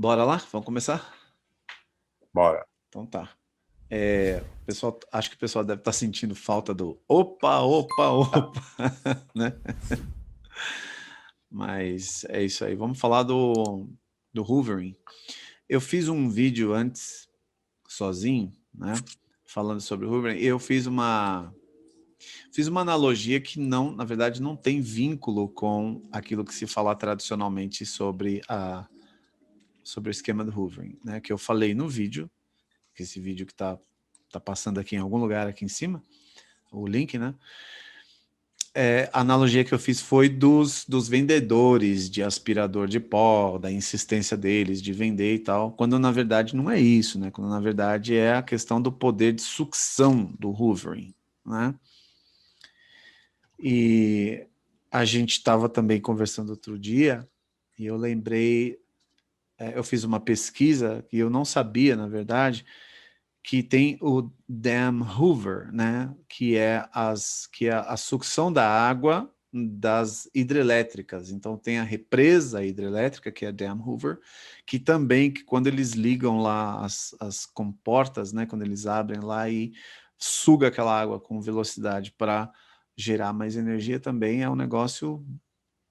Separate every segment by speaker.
Speaker 1: Bora lá? Vamos começar?
Speaker 2: Bora.
Speaker 1: Então tá. Pessoal, acho que o pessoal deve estar sentindo falta do opa, opa, opa, né? Mas é isso aí. Vamos falar do hoovering. Eu fiz um vídeo antes, sozinho, né? Falando sobre o hoovering. Eu fiz uma analogia que não, na verdade, não tem vínculo com aquilo que se fala tradicionalmente sobre o esquema do hoovering, né? Que eu falei no vídeo, que esse vídeo que tá passando aqui em algum lugar aqui em cima, o link, né? A analogia que eu fiz foi dos vendedores de aspirador de pó, da insistência deles de vender e tal, quando na verdade não é isso, né? Quando na verdade é a questão do poder de sucção do hoovering, né? E a gente estava também conversando outro dia e eu lembrei, eu fiz uma pesquisa que eu não sabia, na verdade, que tem o dam hoover, né? Que é a sucção da água das hidrelétricas. Então tem a represa hidrelétrica, que é a dam hoover, que também, que quando eles ligam lá as comportas, né? Quando eles abrem lá e suga aquela água com velocidade para gerar mais energia, também é um negócio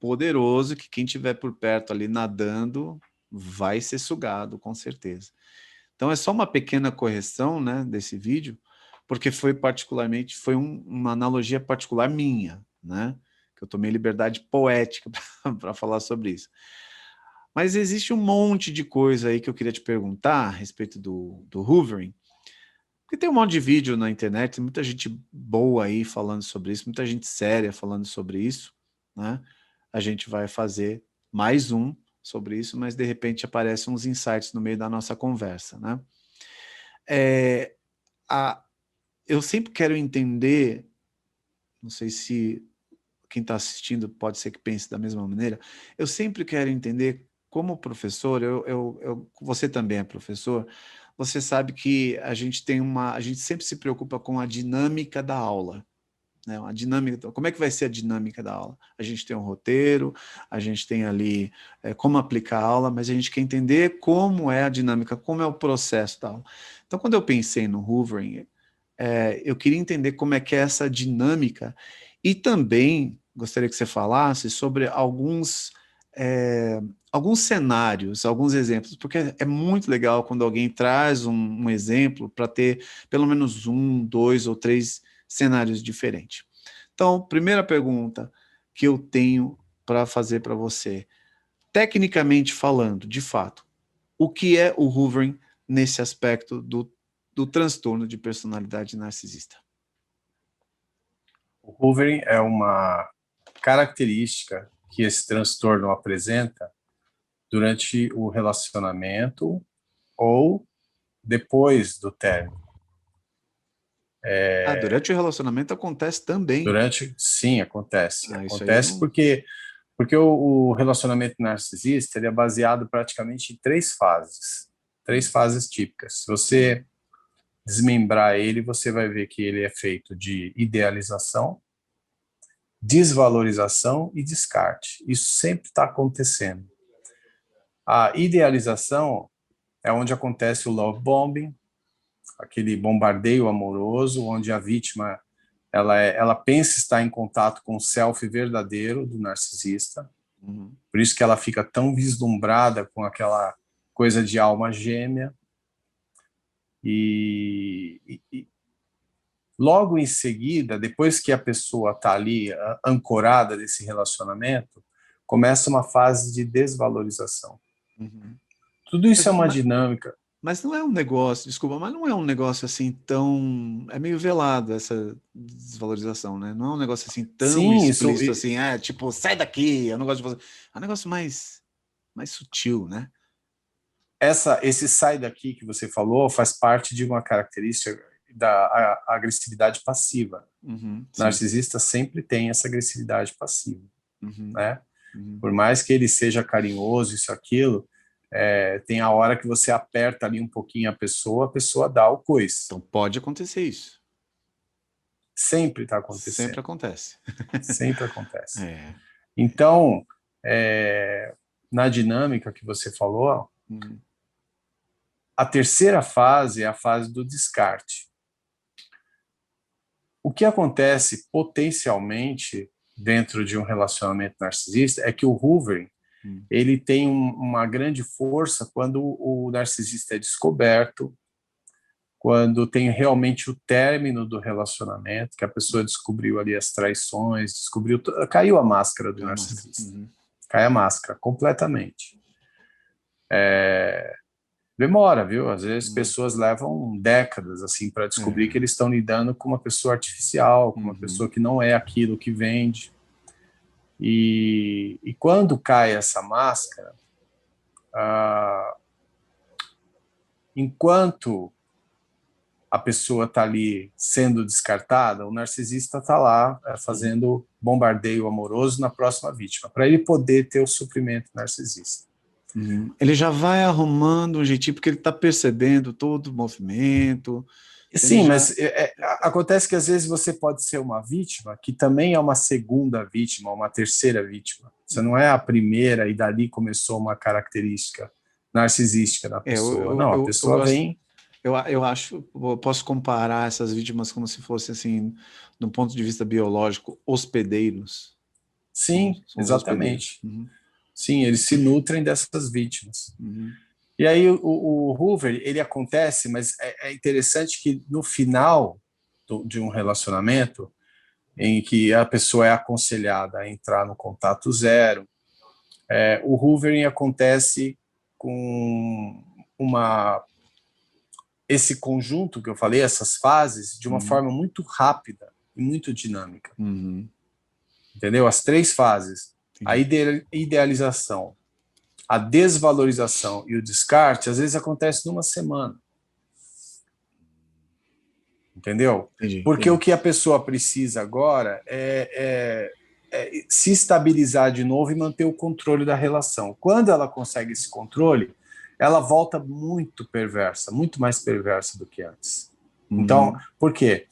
Speaker 1: poderoso que quem tiver por perto ali nadando vai ser sugado, com certeza. Então é só uma pequena correção, né, desse vídeo, porque foi uma analogia particular minha, né, que eu tomei liberdade poética para falar sobre isso. Mas existe um monte de coisa aí que eu queria te perguntar a respeito do hoovering, porque tem um monte de vídeo na internet, tem muita gente boa aí falando sobre isso, muita gente séria falando sobre isso, né? A gente vai fazer mais um sobre isso, mas de repente aparecem uns insights no meio da nossa conversa, né? É, a, eu sempre quero entender, não sei se quem está assistindo pode ser que pense da mesma maneira, eu sempre quero entender como professor, você também é professor, você sabe que a gente sempre se preocupa com a dinâmica da aula, né? A dinâmica, como é que vai ser a dinâmica da aula? A gente tem um roteiro, a gente tem ali como aplicar a aula, mas a gente quer entender como é a dinâmica, como é o processo da aula. Então, quando eu pensei no hoovering, eu queria entender como é que é essa dinâmica e também gostaria que você falasse sobre alguns cenários, alguns exemplos, porque é muito legal quando alguém traz um exemplo para ter pelo menos um, dois ou três cenários diferentes. Então, primeira pergunta que eu tenho para fazer para você, tecnicamente falando, de fato, o que é o hoovering nesse aspecto do transtorno de personalidade narcisista?
Speaker 2: O hoovering é uma característica que esse transtorno apresenta durante o relacionamento ou depois do término.
Speaker 1: Ah, durante o relacionamento acontece também.
Speaker 2: Sim, acontece.
Speaker 1: Ah, isso aí eu
Speaker 2: Acontece
Speaker 1: não...
Speaker 2: porque o relacionamento narcisista ele é baseado praticamente em três fases típicas. Se você desmembrar ele, você vai ver que ele é feito de idealização, desvalorização e descarte. Isso sempre está acontecendo. A idealização é onde acontece o love bombing, aquele bombardeio amoroso, onde a vítima ela pensa estar em contato com o self verdadeiro do narcisista,
Speaker 1: Uhum.
Speaker 2: por isso que ela fica tão vislumbrada com aquela coisa de alma gêmea, e logo em seguida, depois que a pessoa está ali ancorada desse relacionamento, começa uma fase de desvalorização.
Speaker 1: Uhum.
Speaker 2: Tudo isso
Speaker 1: Mas,
Speaker 2: é uma
Speaker 1: ma-
Speaker 2: dinâmica.
Speaker 1: mas não é um negócio, desculpa, mas não é um negócio assim tão... É meio velado essa desvalorização, né? Não é um negócio assim tão
Speaker 2: Sim, isso,
Speaker 1: explícito assim, tipo, sai daqui, eu não gosto de você. É um negócio mais sutil, né?
Speaker 2: esse sai daqui que você falou faz parte de uma característica da agressividade passiva.
Speaker 1: Uhum,
Speaker 2: O
Speaker 1: sim.
Speaker 2: narcisista sempre tem essa agressividade passiva,
Speaker 1: Uhum,
Speaker 2: né?
Speaker 1: uhum.
Speaker 2: Por mais que ele seja carinhoso, isso, aquilo, tem a hora que você aperta ali um pouquinho a pessoa dá o coice.
Speaker 1: Então pode acontecer isso.
Speaker 2: Sempre está
Speaker 1: Sempre
Speaker 2: acontecendo,
Speaker 1: acontece.
Speaker 2: sempre acontece.
Speaker 1: É.
Speaker 2: Então, é, na dinâmica que você falou,
Speaker 1: Uhum.
Speaker 2: A terceira fase é a fase do descarte. O que acontece potencialmente dentro de um relacionamento narcisista é que o hoovering, ele tem uma grande força quando o narcisista é descoberto, quando tem realmente o término do relacionamento, que a pessoa descobriu ali as traições, caiu a máscara do narcisista. Cai a máscara completamente. Demora, viu? Às vezes pessoas levam décadas assim para descobrir que eles estão lidando com uma pessoa artificial, com uma pessoa que não é aquilo que vende. E quando cai essa máscara, enquanto a pessoa está ali sendo descartada, o narcisista está lá fazendo bombardeio amoroso na próxima vítima, para ele poder ter o suprimento narcisista.
Speaker 1: Ele já vai arrumando um jeitinho, porque ele está percebendo todo o movimento.
Speaker 2: Sim, mas acontece que às vezes você pode ser uma vítima que também é uma segunda vítima, uma terceira vítima. Você não é a primeira e dali começou uma característica narcisística da pessoa. Não, a pessoa vem...
Speaker 1: Eu acho, eu posso comparar essas vítimas como se fosse, assim, do ponto de vista biológico, hospedeiros.
Speaker 2: Sim, exatamente. Sim, eles se nutrem dessas vítimas. E aí o hoover, ele acontece, mas é interessante que no final de um relacionamento, em que a pessoa é aconselhada a entrar no contato zero, o hoovering acontece com esse conjunto que eu falei, essas fases, de uma forma muito rápida e muito dinâmica. Entendeu? As 3 fases. A idealização, a desvalorização e o descarte, às vezes acontece numa semana. Entendeu? Porque o que a pessoa precisa agora é se estabilizar de novo e manter o controle da relação. Quando ela consegue esse controle, ela volta muito perversa, muito mais perversa do que antes. Então, por quê?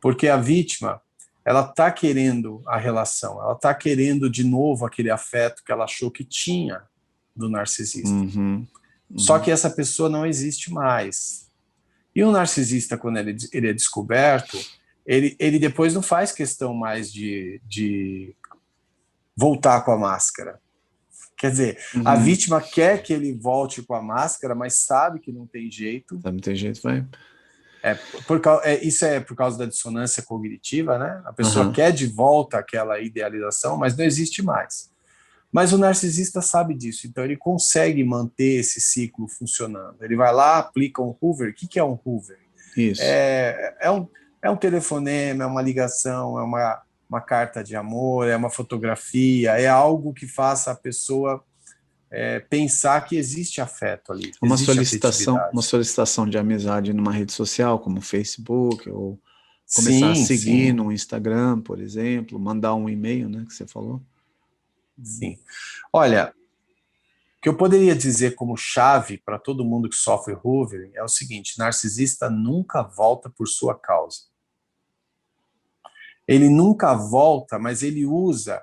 Speaker 2: Porque a vítima, ela está querendo a relação, ela está querendo de novo aquele afeto que ela achou que tinha do narcisista. Só que essa pessoa não existe mais. E o narcisista, quando ele é descoberto, ele depois não faz questão mais de voltar com a máscara. Quer dizer, a vítima quer que ele volte com a máscara, mas sabe que não tem jeito.
Speaker 1: Não tem jeito, vai.
Speaker 2: Isso é por causa da dissonância cognitiva, né? A pessoa quer de volta aquela idealização, mas não existe mais. Mas o narcisista sabe disso, então ele consegue manter esse ciclo funcionando. Ele vai lá, aplica um hoover. O que é um hoover?
Speaker 1: Isso.
Speaker 2: É um telefonema, é uma ligação, é uma carta de amor, é uma fotografia, é algo que faça a pessoa pensar que existe afeto ali.
Speaker 1: Uma solicitação de amizade numa rede social, como o Facebook, ou começar a seguir no Instagram, por exemplo, mandar um e-mail, né, que você falou.
Speaker 2: Sim. Olha, o que eu poderia dizer como chave para todo mundo que sofre hoovering é o seguinte: narcisista nunca volta por sua causa. Ele nunca volta, mas ele usa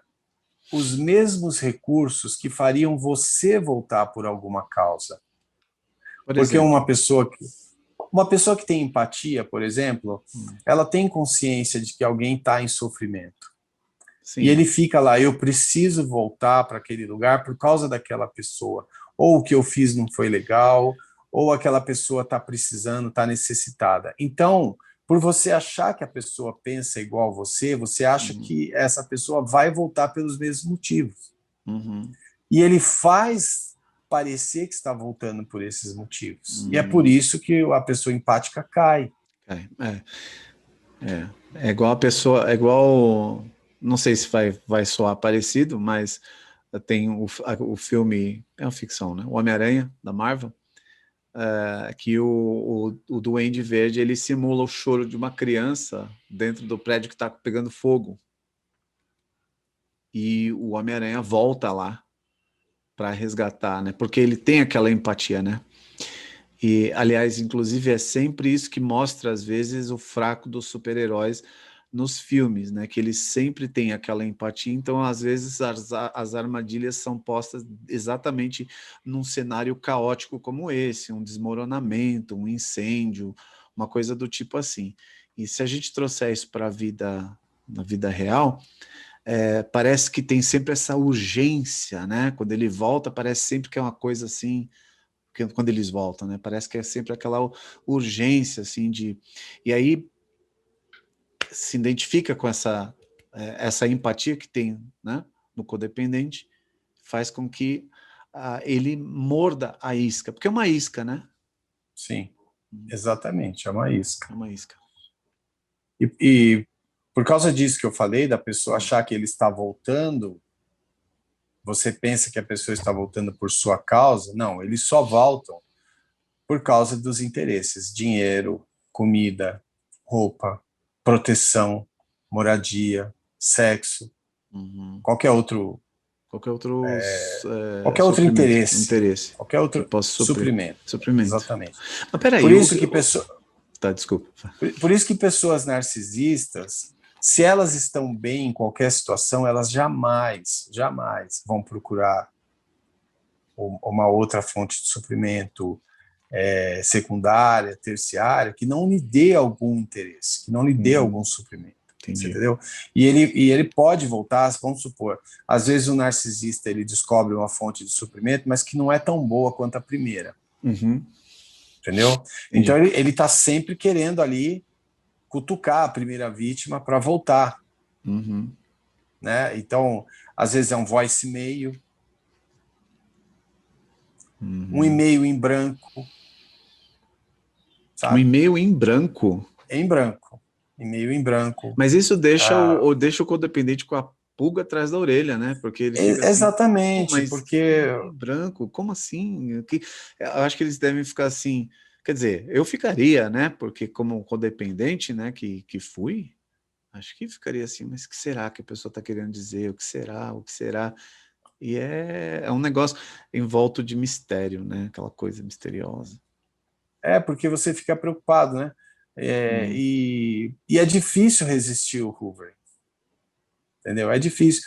Speaker 2: os mesmos recursos que fariam você voltar por alguma causa. Porque uma pessoa que tem empatia, por exemplo, ela tem consciência de que alguém está em sofrimento. Sim. E ele fica lá, eu preciso voltar para aquele lugar por causa daquela pessoa. Ou o que eu fiz não foi legal, ou aquela pessoa está precisando, está necessitada. Então, por você achar que a pessoa pensa igual a você, você acha que essa pessoa vai voltar pelos mesmos motivos. E ele faz parecer que está voltando por esses motivos. E é por isso que a pessoa empática cai.
Speaker 1: É igual a pessoa, não sei se vai soar parecido, mas tem o filme, é uma ficção, né? O Homem-Aranha, da Marvel, que o Duende Verde, ele simula o choro de uma criança dentro do prédio que está pegando fogo. E o Homem-Aranha volta lá para resgatar, né? Porque ele tem aquela empatia, né? E, aliás, inclusive, é sempre isso que mostra, às vezes, o fraco dos super-heróis nos filmes, né? Que eles sempre têm aquela empatia, então às vezes as armadilhas são postas exatamente num cenário caótico como esse, um desmoronamento, um incêndio, uma coisa do tipo assim. E se a gente trouxer isso para a vida, na vida real, parece que tem sempre essa urgência, né? Quando ele volta, parece sempre que é uma coisa assim, quando eles voltam, né? Parece que é sempre aquela urgência, assim, de... E aí se identifica com essa empatia que tem, né, no codependente, faz com que ele morda a isca, porque é uma isca, né?
Speaker 2: Sim, exatamente, é uma isca.
Speaker 1: É uma isca.
Speaker 2: E por causa disso que eu falei, da pessoa achar que ele está voltando, você pensa que a pessoa está voltando por sua causa? Não, eles só voltam por causa dos interesses: dinheiro, comida, roupa, proteção, moradia, sexo, qualquer outro qualquer outro
Speaker 1: interesse
Speaker 2: qualquer
Speaker 1: que
Speaker 2: outro
Speaker 1: possa suprimento.
Speaker 2: exatamente.
Speaker 1: Mas peraí,
Speaker 2: por isso que
Speaker 1: tá, desculpa.
Speaker 2: Por isso que pessoas narcisistas, se elas estão bem em qualquer situação, elas jamais vão procurar uma outra fonte de suprimento secundária, terciária, que não lhe dê algum interesse, que não lhe dê algum suprimento. Você entendeu? E ele pode voltar, vamos supor, às vezes o narcisista ele descobre uma fonte de suprimento, mas que não é tão boa quanto a primeira. Entendeu? Entendi. Então ele está sempre querendo ali cutucar a primeira vítima para voltar. Né? Então, às vezes é um voicemail, um e-mail em branco. Sabe?
Speaker 1: Um e-mail em branco?
Speaker 2: Em branco. E-mail em branco.
Speaker 1: Mas isso deixa, deixa o codependente com a pulga atrás da orelha, né? Porque ele fica
Speaker 2: exatamente,
Speaker 1: assim,
Speaker 2: porque...
Speaker 1: Em branco? Como assim? Eu acho que eles devem ficar assim... Quer dizer, eu ficaria, né? Porque como codependente, né, que fui, acho que ficaria assim, mas o que será que a pessoa está querendo dizer? O que será? O que será? E é um negócio envolto de mistério, né? Aquela coisa misteriosa.
Speaker 2: Porque você fica preocupado, né? E é difícil resistir o Hoover. Entendeu? É difícil.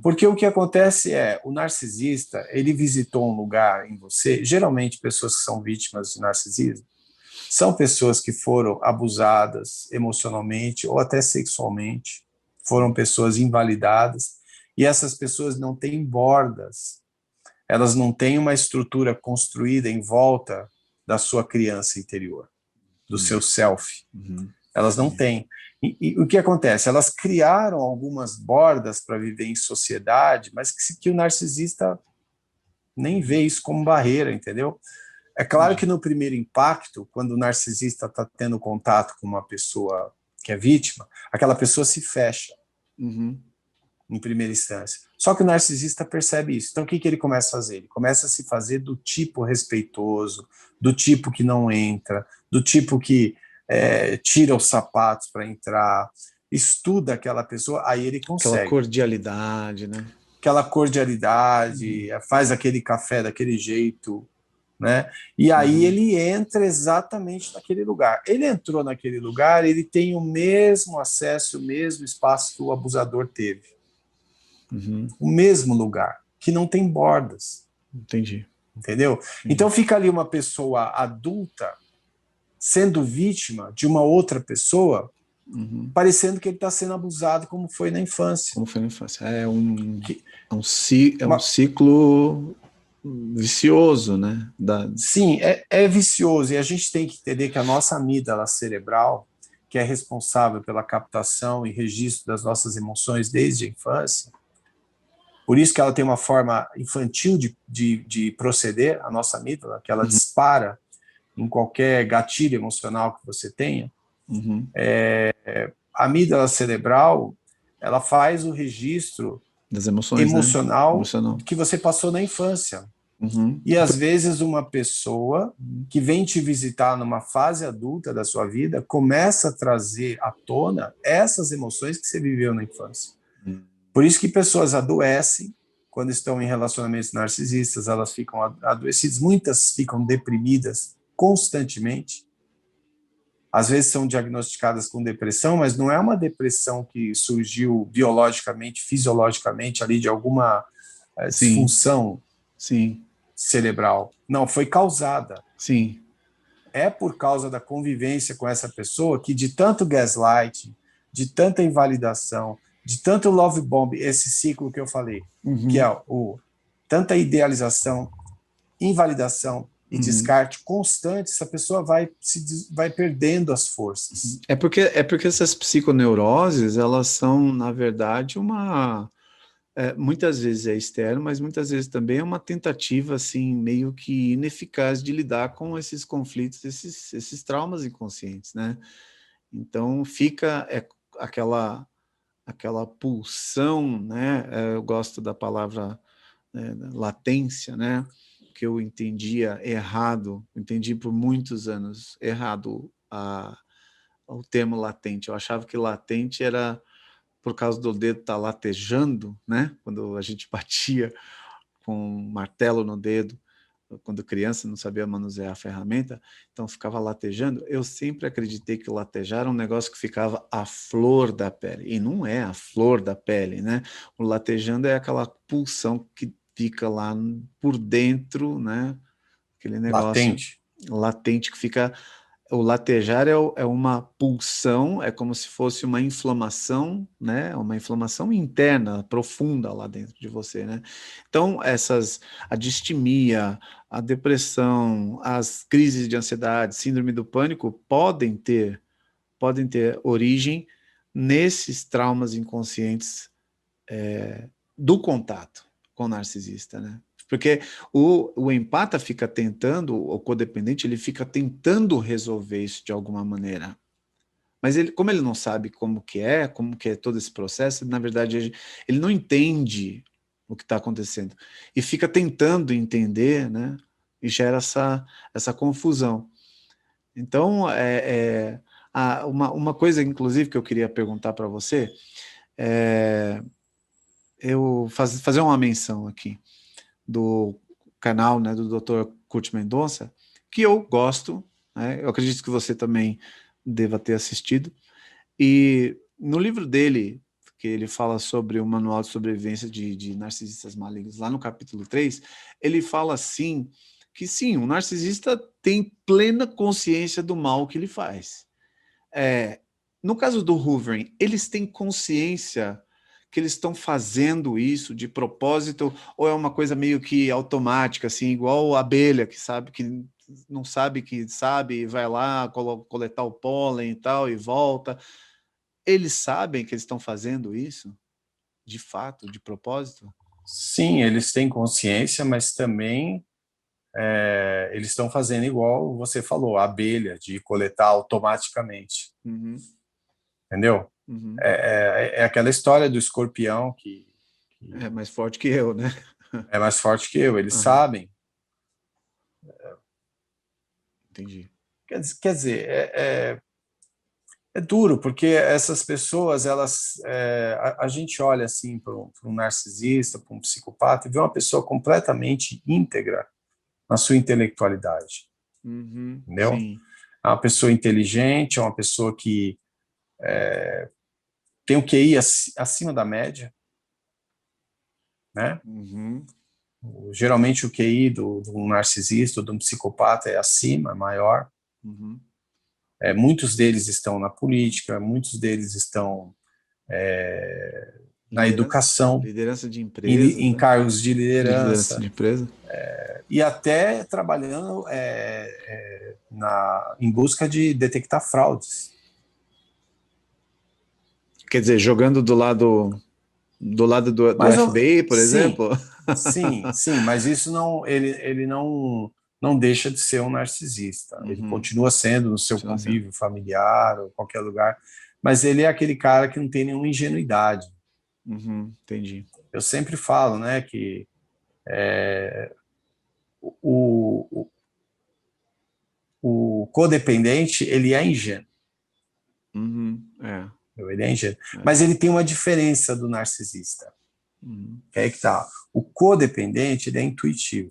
Speaker 2: Porque o que acontece o narcisista, ele visitou um lugar em você, geralmente pessoas que são vítimas de narcisismo, são pessoas que foram abusadas emocionalmente ou até sexualmente, foram pessoas invalidadas, e essas pessoas não têm bordas, elas não têm uma estrutura construída em volta da sua criança interior, do seu self. Elas não têm. E o que acontece? Elas criaram algumas bordas para viver em sociedade, mas que o narcisista nem vê isso como barreira, entendeu? É claro que no primeiro impacto, quando o narcisista está tendo contato com uma pessoa que é vítima, aquela pessoa se fecha em primeira instância. Só que o narcisista percebe isso. Então o que ele começa a fazer? Ele começa a se fazer do tipo respeitoso, do tipo que não entra, do tipo que tira os sapatos para entrar, estuda aquela pessoa, aí ele consegue.
Speaker 1: Aquela cordialidade, né?
Speaker 2: Aquela cordialidade, faz aquele café daquele jeito, né? E aí ele entra exatamente naquele lugar. Ele entrou naquele lugar, ele tem o mesmo acesso, o mesmo espaço que o abusador teve. O mesmo lugar, que não tem bordas.
Speaker 1: Entendi.
Speaker 2: Entendeu? Então fica ali uma pessoa adulta sendo vítima de uma outra pessoa, parecendo que ele está sendo abusado como foi na infância.
Speaker 1: Como foi na infância. É um ciclo vicioso, né?
Speaker 2: Sim, é vicioso, e a gente tem que entender que a nossa amígdala cerebral, que é responsável pela captação e registro das nossas emoções desde a infância, por isso que ela tem uma forma infantil de proceder, a nossa amígdala, que ela dispara em qualquer gatilho emocional que você tenha. A amígdala cerebral, ela faz o registro
Speaker 1: das emoções,
Speaker 2: emocional,
Speaker 1: né?
Speaker 2: que você passou na infância. E às vezes uma pessoa que vem te visitar numa fase adulta da sua vida começa a trazer à tona essas emoções que você viveu na infância. Por isso que pessoas adoecem quando estão em relacionamentos narcisistas, elas ficam adoecidas, muitas ficam deprimidas constantemente, às vezes são diagnosticadas com depressão, mas não é uma depressão que surgiu biologicamente, fisiologicamente, ali de alguma
Speaker 1: Sim,
Speaker 2: disfunção
Speaker 1: sim,
Speaker 2: cerebral. Não, foi causada.
Speaker 1: sim.
Speaker 2: É por causa da convivência com essa pessoa que de tanto gaslight, de tanta invalidação, de tanto love bomb, esse ciclo que eu falei, que é
Speaker 1: Uhum,
Speaker 2: tanta idealização, invalidação e
Speaker 1: uhum.
Speaker 2: descarte constante, essa pessoa vai perdendo as forças.
Speaker 1: É porque essas psiconeuroses, elas são, na verdade, muitas vezes é externo, mas muitas vezes também é uma tentativa, assim, meio que ineficaz de lidar com esses conflitos, esses traumas inconscientes, né? Então fica aquela pulsão, né? Eu gosto da palavra, latência, né? Que eu entendia errado, entendi por muitos anos errado o termo latente. Eu achava que latente era por causa do dedo estar latejando, né? Quando a gente batia com um martelo no dedo, quando criança não sabia manusear a ferramenta, então ficava latejando. Eu sempre acreditei que latejar era um negócio que ficava à flor da pele, e não é a flor da pele, né? O latejando é aquela pulsão que fica lá por dentro, né? Aquele negócio
Speaker 2: Latente.
Speaker 1: latente que fica. O latejar é uma pulsão, é como se fosse uma inflamação, né? Uma inflamação interna, profunda lá dentro de você, né? Então, a distimia, a depressão, as crises de ansiedade, síndrome do pânico podem ter origem nesses traumas inconscientes do contato com o narcisista, né? Porque o empata fica tentando, o codependente, ele fica tentando resolver isso de alguma maneira. Mas ele, como ele não sabe como que é todo esse processo, na verdade, ele não entende o que está acontecendo. E fica tentando entender, né? E gera essa confusão. Então, uma coisa, inclusive, que eu queria perguntar para você, é, fazer uma menção aqui do canal, né, do Dr. Kurt Mendonça, que eu gosto, né, eu acredito que você também deva ter assistido, e no livro dele, que ele fala sobre o manual de sobrevivência de narcisistas malignos, lá no capítulo 3, ele fala assim, que sim, o narcisista tem plena consciência do mal que ele faz. No caso do hoovering, eles têm consciência que eles estão fazendo isso de propósito ou é uma coisa meio que automática, assim, igual a abelha que sabe que não sabe que sabe e vai lá coletar o pólen e tal e volta. Eles sabem que eles estão fazendo isso de fato, de propósito?
Speaker 2: Sim, eles têm consciência, mas também eles estão fazendo igual você falou, a abelha, de coletar automaticamente,
Speaker 1: Uhum,
Speaker 2: entendeu?
Speaker 1: uhum.
Speaker 2: É aquela história do escorpião
Speaker 1: É
Speaker 2: que
Speaker 1: mais forte que eu, né?
Speaker 2: é mais forte que eu, eles
Speaker 1: Aham,
Speaker 2: sabem.
Speaker 1: entendi.
Speaker 2: Quer dizer, é duro, porque essas pessoas, a gente olha assim para um narcisista, para um psicopata, e vê uma pessoa completamente íntegra na sua intelectualidade,
Speaker 1: Uhum,
Speaker 2: entendeu?
Speaker 1: sim.
Speaker 2: É uma pessoa inteligente, é uma pessoa que tem o QI acima da média, né?
Speaker 1: Uhum,
Speaker 2: Geralmente o QI do um narcisista ou de um psicopata é acima, é maior.
Speaker 1: uhum.
Speaker 2: Muitos deles estão na política, muitos deles estão na
Speaker 1: Liderança,
Speaker 2: educação,
Speaker 1: liderança de
Speaker 2: em,
Speaker 1: empresas,
Speaker 2: em
Speaker 1: né?
Speaker 2: cargos de
Speaker 1: De liderança de
Speaker 2: liderança,
Speaker 1: empresa.
Speaker 2: e até trabalhando em busca de detectar fraudes.
Speaker 1: Quer dizer, jogando do
Speaker 2: Mas
Speaker 1: FBI, por
Speaker 2: sim,
Speaker 1: exemplo.
Speaker 2: sim, mas isso não, ele não deixa de ser um narcisista. Ele
Speaker 1: Uhum,
Speaker 2: continua sendo no seu
Speaker 1: continua sendo.
Speaker 2: convívio familiar ou qualquer lugar, mas ele é aquele cara que não tem nenhuma ingenuidade.
Speaker 1: Uhum, entendi.
Speaker 2: Eu sempre falo, né, que o, o codependente ele é ingênuo.
Speaker 1: Uhum,
Speaker 2: Ele é ingênuo.
Speaker 1: é.
Speaker 2: Mas ele tem uma diferença do narcisista.
Speaker 1: Uhum,
Speaker 2: Que é aí que tá. O codependente ele é intuitivo.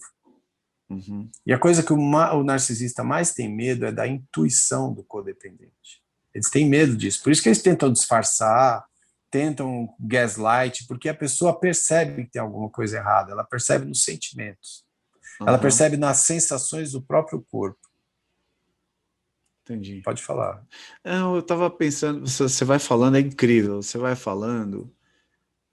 Speaker 1: Uhum.
Speaker 2: E a coisa que o narcisista mais tem medo é da intuição do codependente. Eles têm medo disso. Por isso que eles tentam disfarçar, tentam gaslight, porque a pessoa percebe que tem alguma coisa errada, ela percebe nos sentimentos, ela
Speaker 1: Uhum.
Speaker 2: percebe nas sensações do próprio corpo.
Speaker 1: Entendi.
Speaker 2: Pode falar.
Speaker 1: Não, eu estava pensando, você vai falando, é incrível, você vai falando,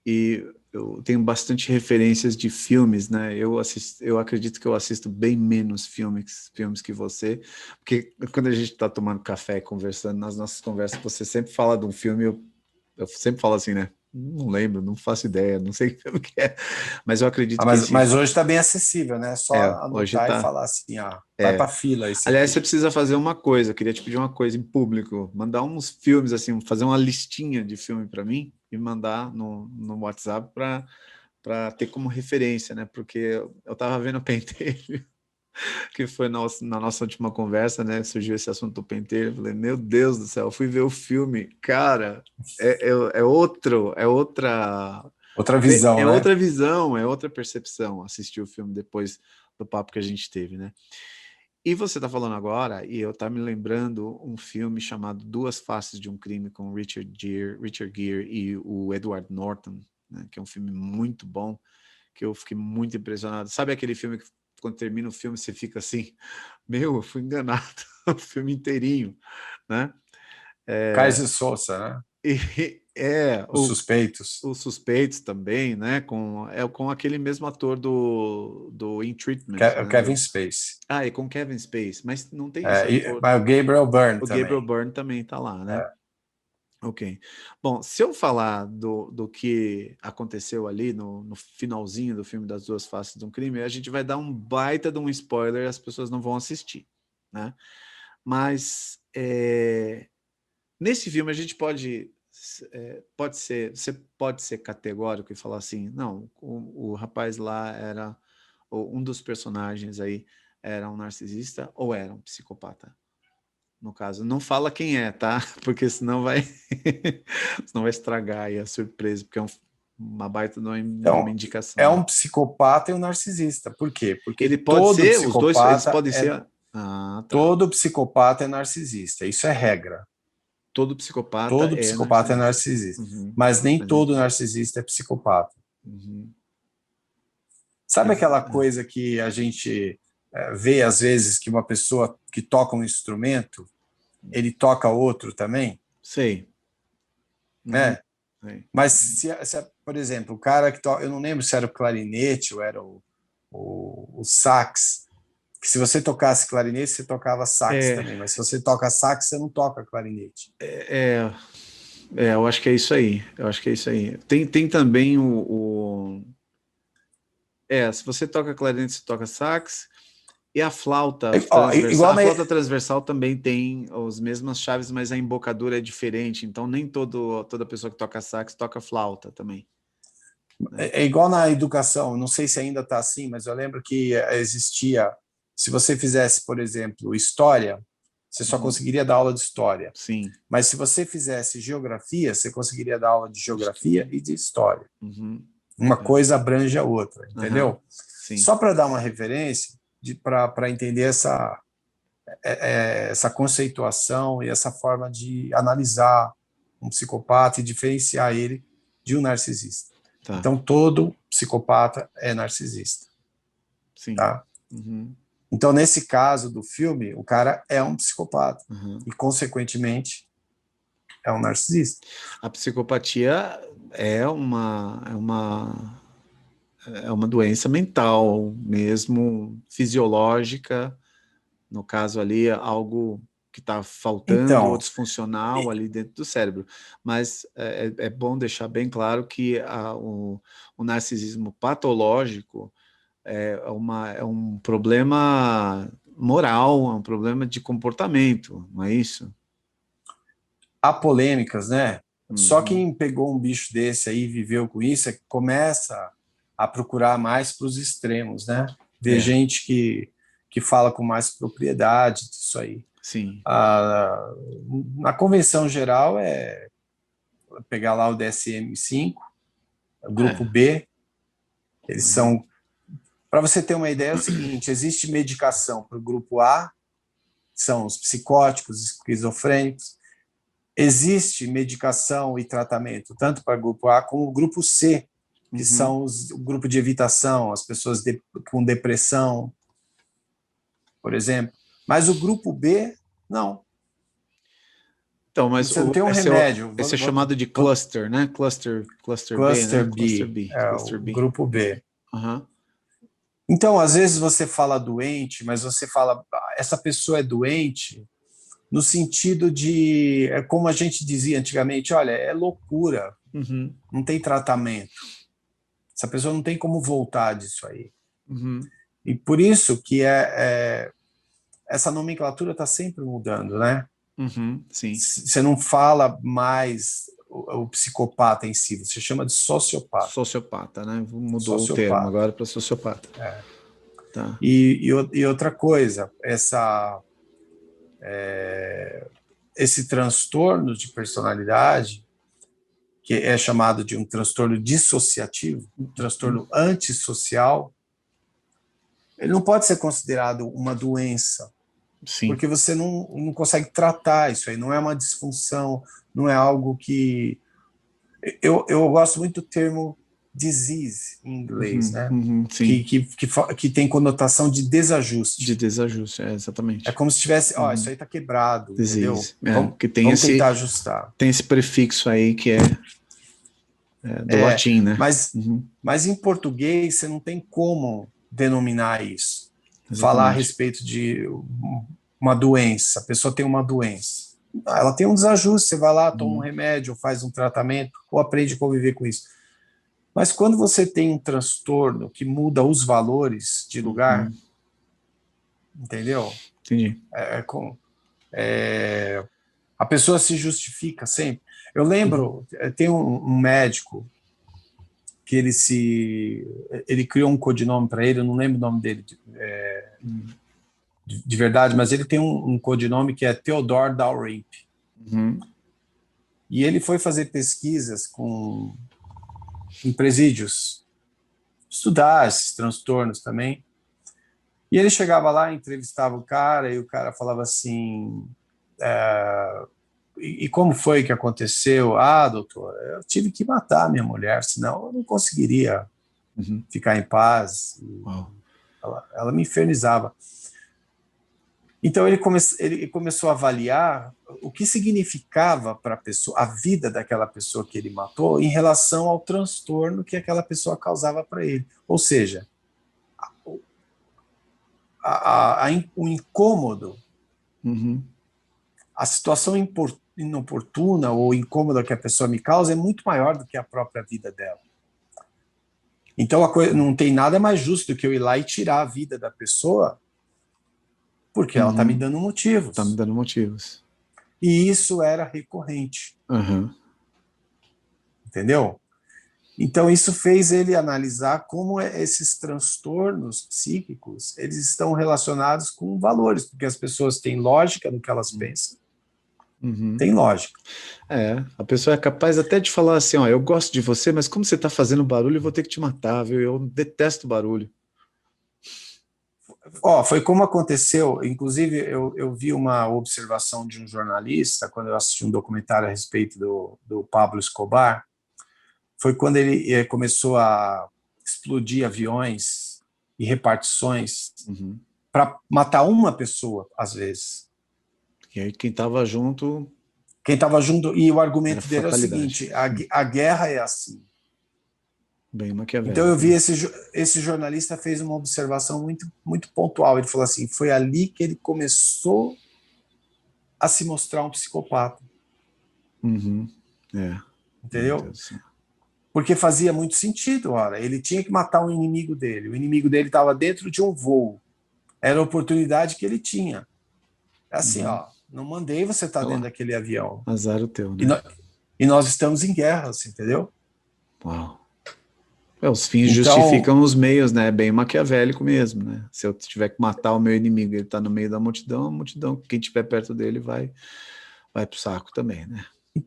Speaker 1: e eu tenho bastante referências de filmes, né? Eu acredito que eu assisto bem menos filmes que você, porque quando a gente está tomando café, conversando, nas nossas conversas, você sempre fala de um filme, eu sempre falo assim, né? Não lembro, não faço ideia, não sei que filme que é, mas eu acredito que
Speaker 2: Mas hoje está bem acessível, né? Só
Speaker 1: hoje
Speaker 2: anotar e
Speaker 1: tá.
Speaker 2: falar assim, vai para a fila esse
Speaker 1: Aliás, você
Speaker 2: aqui.
Speaker 1: precisa fazer uma coisa, queria te pedir uma coisa em público, mandar uns filmes, assim, fazer uma listinha de filme para mim e mandar no WhatsApp para ter como referência, né? Porque eu estava vendo o Pentelho, que foi na nossa última conversa, né? Surgiu esse assunto do Pentelho, eu falei, meu Deus do céu, eu fui ver o filme, cara, é outro,
Speaker 2: Outra visão,
Speaker 1: é
Speaker 2: né?
Speaker 1: outra visão, é outra percepção assistir o filme depois do papo que a gente teve, né? E você está falando agora, e eu tá me lembrando um filme chamado Duas Faces de um Crime com Richard Gere e o Edward Norton, né, que é um filme muito bom, que eu fiquei muito impressionado. Sabe aquele filme que quando termina o filme você fica assim, meu, eu fui enganado o filme inteirinho, né?
Speaker 2: Kaiser Souza, né?
Speaker 1: E,
Speaker 2: Os Suspeitos.
Speaker 1: os Suspeitos também, né? Com aquele mesmo ator do In Treatment,
Speaker 2: O
Speaker 1: né?
Speaker 2: Kevin Spacey.
Speaker 1: E com Kevin Spacey, mas não tem esse ator.
Speaker 2: Mas o Gabriel Byrne
Speaker 1: O Gabriel
Speaker 2: também.
Speaker 1: Byrne também tá lá, né?
Speaker 2: É.
Speaker 1: Ok. Bom, se eu falar do que aconteceu ali no finalzinho do filme das Duas Faces de um Crime, a gente vai dar um baita de um spoiler e as pessoas não vão assistir, né? Mas nesse filme a gente você pode ser categórico e falar assim, não, o rapaz lá era, ou um dos personagens aí era um narcisista ou era um psicopata? No caso, não fala quem é, tá? Porque senão vai, senão vai estragar aí a surpresa, porque é uma baita de uma
Speaker 2: Então,
Speaker 1: indicação,
Speaker 2: é
Speaker 1: né?
Speaker 2: um psicopata e um narcisista. Por quê? Porque
Speaker 1: Ele pode ser, os dois, eles podem ser. Ah, tá.
Speaker 2: todo psicopata é narcisista. Isso é regra.
Speaker 1: Todo psicopata
Speaker 2: Todo
Speaker 1: é
Speaker 2: psicopata é
Speaker 1: narcisista.
Speaker 2: narcisista.
Speaker 1: Uhum.
Speaker 2: Mas nem
Speaker 1: Mas é.
Speaker 2: todo narcisista é psicopata.
Speaker 1: Uhum.
Speaker 2: Sabe aquela coisa que a gente vê às vezes que uma pessoa que toca um instrumento, ele toca outro também,
Speaker 1: Sei. Uhum.
Speaker 2: né?
Speaker 1: Sei.
Speaker 2: Mas por exemplo, o cara que toca, eu não lembro se era o clarinete ou era o sax, que se você tocasse clarinete, você tocava sax
Speaker 1: É,
Speaker 2: também, mas se você toca sax, você não toca clarinete.
Speaker 1: é, eu acho que é isso aí. Eu acho que é isso aí. Tem também se você toca clarinete, você toca sax. E a flauta
Speaker 2: Ó,
Speaker 1: transversal,
Speaker 2: igual
Speaker 1: a
Speaker 2: na,
Speaker 1: flauta transversal também tem as mesmas chaves, mas a embocadura é diferente. Então nem toda pessoa que toca sax toca flauta também, né?
Speaker 2: é igual na educação, não sei se ainda está assim, mas eu lembro que existia, se você fizesse, por exemplo, história, você só
Speaker 1: Uhum.
Speaker 2: conseguiria dar aula de história.
Speaker 1: Sim.
Speaker 2: Mas se você fizesse geografia, você conseguiria dar aula de geografia e de história.
Speaker 1: Uhum.
Speaker 2: Uma coisa abrange a outra,
Speaker 1: Uhum.
Speaker 2: entendeu?
Speaker 1: Sim.
Speaker 2: Só para dar uma referência, para entender essa conceituação e essa forma de analisar um psicopata e diferenciar ele de um narcisista.
Speaker 1: Tá.
Speaker 2: Então, todo psicopata é narcisista,
Speaker 1: Sim.
Speaker 2: tá?
Speaker 1: Uhum.
Speaker 2: Então, nesse caso do filme, o cara é um psicopata
Speaker 1: Uhum.
Speaker 2: e, consequentemente, é um narcisista.
Speaker 1: A psicopatia é uma doença mental mesmo, fisiológica. No caso ali, é algo que está faltando ou
Speaker 2: Então,
Speaker 1: disfuncional ali dentro do cérebro. Mas é bom deixar bem claro que o narcisismo patológico é um problema moral, é um problema de comportamento, não é isso?
Speaker 2: há polêmicas, né? Só
Speaker 1: Uhum.
Speaker 2: quem pegou um bicho desse aí e viveu com isso é que começa a procurar mais para os extremos, né? Ver
Speaker 1: É,
Speaker 2: gente que fala com mais propriedade disso aí.
Speaker 1: sim.
Speaker 2: Na convenção geral é pegar lá o DSM-5, o grupo
Speaker 1: É.
Speaker 2: B, eles
Speaker 1: Uhum.
Speaker 2: são Para você ter uma ideia, é o seguinte, existe medicação para o grupo A, são os psicóticos, esquizofrênicos, existe medicação e tratamento tanto para o grupo A como o grupo C, que são o grupo de evitação, as pessoas com depressão, por exemplo. Mas o grupo B, não.
Speaker 1: Então, mas
Speaker 2: você não tem um remédio.
Speaker 1: Esse é chamado de cluster, né? Cluster B, né? Cluster B.
Speaker 2: É
Speaker 1: Cluster
Speaker 2: o
Speaker 1: B.
Speaker 2: grupo B.
Speaker 1: Uhum.
Speaker 2: Então, às vezes você fala doente, mas você fala, essa pessoa é doente, no sentido de, é como a gente dizia antigamente, olha, é loucura, não tem tratamento. Essa pessoa não tem como voltar disso aí. E por isso que essa nomenclatura está sempre mudando, né?
Speaker 1: Sim.
Speaker 2: Você não fala mais o psicopata em si, você chama de sociopata.
Speaker 1: Sociopata, né? Mudou o termo agora para sociopata. Tá.
Speaker 2: E outra coisa, esse transtorno de personalidade, que é chamado de um transtorno dissociativo, um transtorno antissocial, ele não pode ser considerado uma doença, porque você não consegue tratar isso aí, não é uma disfunção, não é algo que... Eu gosto muito do termo disease em inglês, né? Que tem conotação de desajuste.
Speaker 1: De desajuste, exatamente.
Speaker 2: É como se tivesse, isso aí está quebrado,
Speaker 1: disease,
Speaker 2: entendeu?
Speaker 1: Que tem
Speaker 2: vamos tentar ajustar.
Speaker 1: Tem esse prefixo aí que é do latim, né?
Speaker 2: Mas em português você não tem como denominar isso.
Speaker 1: Exatamente.
Speaker 2: Falar a respeito de uma doença, a pessoa tem uma doença. Ela tem um desajuste, você vai lá, toma um remédio, faz um tratamento, ou aprende a conviver com isso. Mas quando você tem um transtorno que muda os valores de lugar, entendeu?
Speaker 1: Entendi.
Speaker 2: A pessoa se justifica sempre. Eu lembro, tem um médico que ele criou um codinome para ele, eu não lembro o nome dele de verdade, mas ele tem um codinome que é Theodore Dalrympe. E ele foi fazer pesquisas em presídios, estudar esses transtornos também. E ele chegava lá, entrevistava o cara, e o cara falava assim... E como foi que aconteceu? Doutor, eu tive que matar minha mulher, senão eu não conseguiria ficar em paz. Ela me infernizava. Então ele começou a avaliar o que significava para a pessoa, a vida daquela pessoa que ele matou, em relação ao transtorno que aquela pessoa causava para ele. Ou seja, o incômodo, a situação inoportuna ou incômoda que a pessoa me causa é muito maior do que a própria vida dela. Então não tem nada mais justo do que eu ir lá e tirar a vida da pessoa, porque ela está me dando motivos.
Speaker 1: Está me dando motivos.
Speaker 2: E isso era recorrente. Entendeu? Então isso fez ele analisar como esses transtornos psíquicos eles estão relacionados com valores, porque as pessoas têm lógica no que elas pensam. Tem lógica.
Speaker 1: A pessoa é capaz até de falar assim, eu gosto de você, mas como você está fazendo barulho, eu vou ter que te matar, viu? Eu detesto barulho.
Speaker 2: Foi como aconteceu, inclusive eu vi uma observação de um jornalista, quando eu assisti um documentário a respeito do Pablo Escobar, foi quando ele começou a explodir aviões e repartições para matar uma pessoa, às vezes.
Speaker 1: E aí quem estava junto...
Speaker 2: e o argumento dele é o seguinte, a guerra é assim.
Speaker 1: Bem maquiavélico.
Speaker 2: Então eu vi esse jornalista fez uma observação muito, muito pontual, ele falou assim, foi ali que ele começou a se mostrar um psicopata. Entendeu? Porque fazia muito sentido, ele tinha que matar um inimigo dele, o inimigo dele estava dentro de um voo, era a oportunidade que ele tinha. É assim, não mandei você estar dentro daquele avião.
Speaker 1: Azar o teu, né?
Speaker 2: E nós estamos em guerra, entendeu?
Speaker 1: Uau. Os fins justificam os meios, né? Bem maquiavélico mesmo, né? Se eu tiver que matar o meu inimigo, ele está no meio da multidão, a multidão, quem estiver perto dele vai pro saco também, né?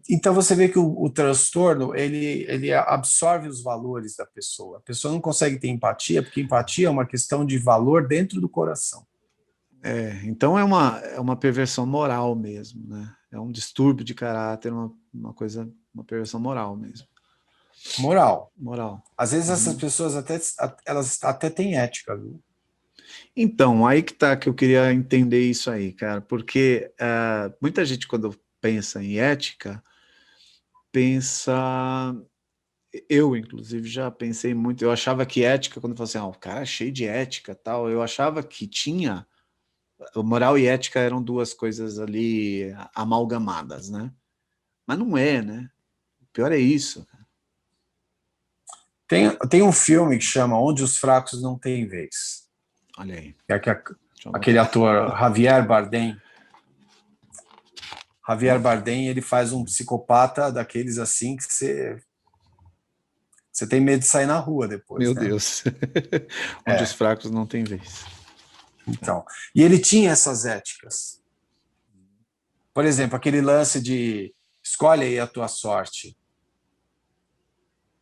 Speaker 2: Então você vê que o transtorno ele absorve os valores da pessoa. A pessoa não consegue ter empatia, porque empatia é uma questão de valor dentro do coração.
Speaker 1: Então é uma perversão moral mesmo, né? É um distúrbio de caráter, uma coisa, uma perversão moral mesmo.
Speaker 2: Moral.
Speaker 1: Moral.
Speaker 2: Às vezes essas
Speaker 1: Uhum.
Speaker 2: pessoas elas até têm ética, viu?
Speaker 1: Então, aí que tá que eu queria entender isso aí, cara, porque muita gente quando pensa em ética, pensa, eu inclusive já pensei muito, eu achava que ética, quando eu falava assim, o cara é cheio de ética tal, eu achava que tinha, moral e ética eram duas coisas ali amalgamadas, né? Mas não é, né? O pior é isso.
Speaker 2: Tem um filme que chama Onde os Fracos Não Têm Vez.
Speaker 1: Olha aí.
Speaker 2: É
Speaker 1: Deixa eu
Speaker 2: aquele
Speaker 1: anotar.
Speaker 2: ator Javier Bardem. Javier Bardem, ele faz um psicopata daqueles assim que você tem medo de sair na rua depois,
Speaker 1: Meu
Speaker 2: né?
Speaker 1: Deus. Onde os
Speaker 2: É,
Speaker 1: fracos não têm vez.
Speaker 2: então. E ele tinha essas éticas. Por exemplo, aquele lance de escolhe aí a tua sorte.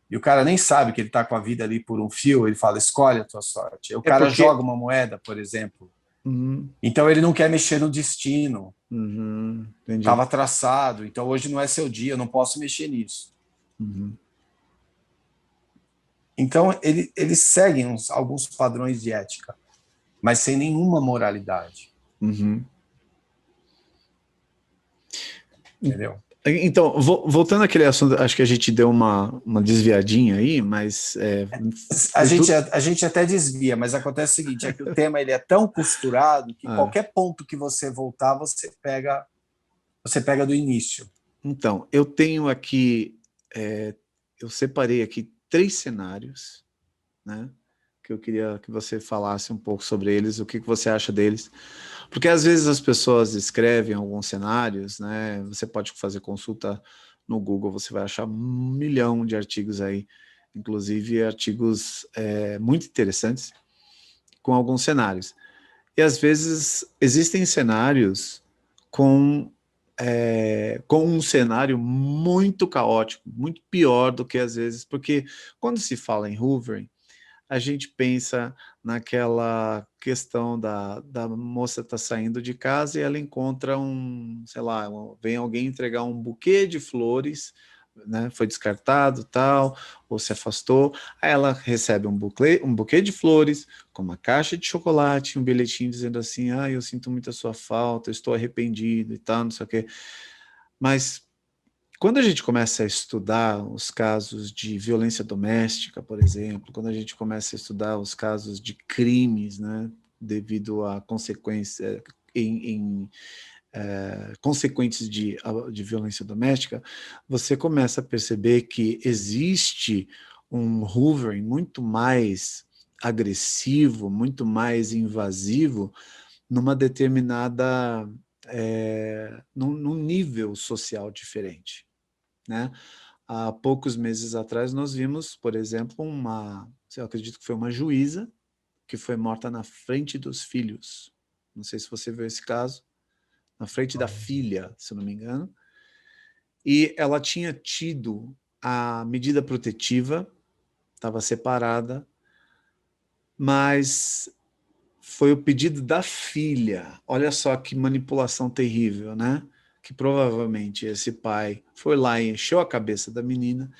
Speaker 2: E o cara nem sabe que ele está com a vida ali por um fio, ele fala, escolhe a tua sorte. Aí o
Speaker 1: É
Speaker 2: cara
Speaker 1: porque.
Speaker 2: joga uma moeda, por exemplo.
Speaker 1: Uhum,
Speaker 2: Então ele não quer mexer no destino.
Speaker 1: entendi.
Speaker 2: Estava traçado, então hoje não é seu dia, eu não posso mexer nisso.
Speaker 1: Uhum,
Speaker 2: Então eles seguem alguns padrões de ética, mas sem nenhuma moralidade,
Speaker 1: uhum.
Speaker 2: entendeu?
Speaker 1: Então, voltando àquele assunto, acho que a gente deu uma desviadinha aí, mas
Speaker 2: A
Speaker 1: foi
Speaker 2: gente,
Speaker 1: tudo.
Speaker 2: a gente até desvia, mas acontece o seguinte, é que o tema ele é tão costurado que
Speaker 1: Ah,
Speaker 2: qualquer ponto que você voltar, você pega do início.
Speaker 1: então, eu tenho aqui, eu separei aqui 3 cenários, né? Que eu queria que você falasse um pouco sobre eles, o que você acha deles. Porque às vezes as pessoas escrevem alguns cenários, né? Você pode fazer consulta no Google, você vai achar 1 milhão de artigos aí, inclusive artigos muito interessantes com alguns cenários. E às vezes existem cenários com com um cenário muito caótico, muito pior do que às vezes, porque quando se fala em Hoover, a gente pensa naquela questão da moça tá saindo de casa e ela encontra sei lá, vem alguém entregar um buquê de flores, né? Foi descartado, tal, ou se afastou. Aí ela recebe um buquê de flores com uma caixa de chocolate, um bilhetinho dizendo assim: eu sinto muito a sua falta, eu estou arrependido e tal, não sei o quê. Mas quando a gente começa a estudar os casos de violência doméstica, por exemplo, quando a gente começa a estudar os casos de crimes, né, devido a consequências consequentes de violência doméstica, você começa a perceber que existe um hoovering muito mais agressivo, muito mais invasivo numa determinada num nível social diferente, né? Há poucos meses atrás nós vimos, por exemplo, eu acredito que foi uma juíza que foi morta na frente dos filhos. Não sei se você viu esse caso, na frente da filha, se eu não me engano. E ela tinha tido a medida protetiva, estava separada, mas foi o pedido da filha. Olha só que manipulação terrível, né? Que provavelmente esse pai foi lá e encheu a cabeça da menina.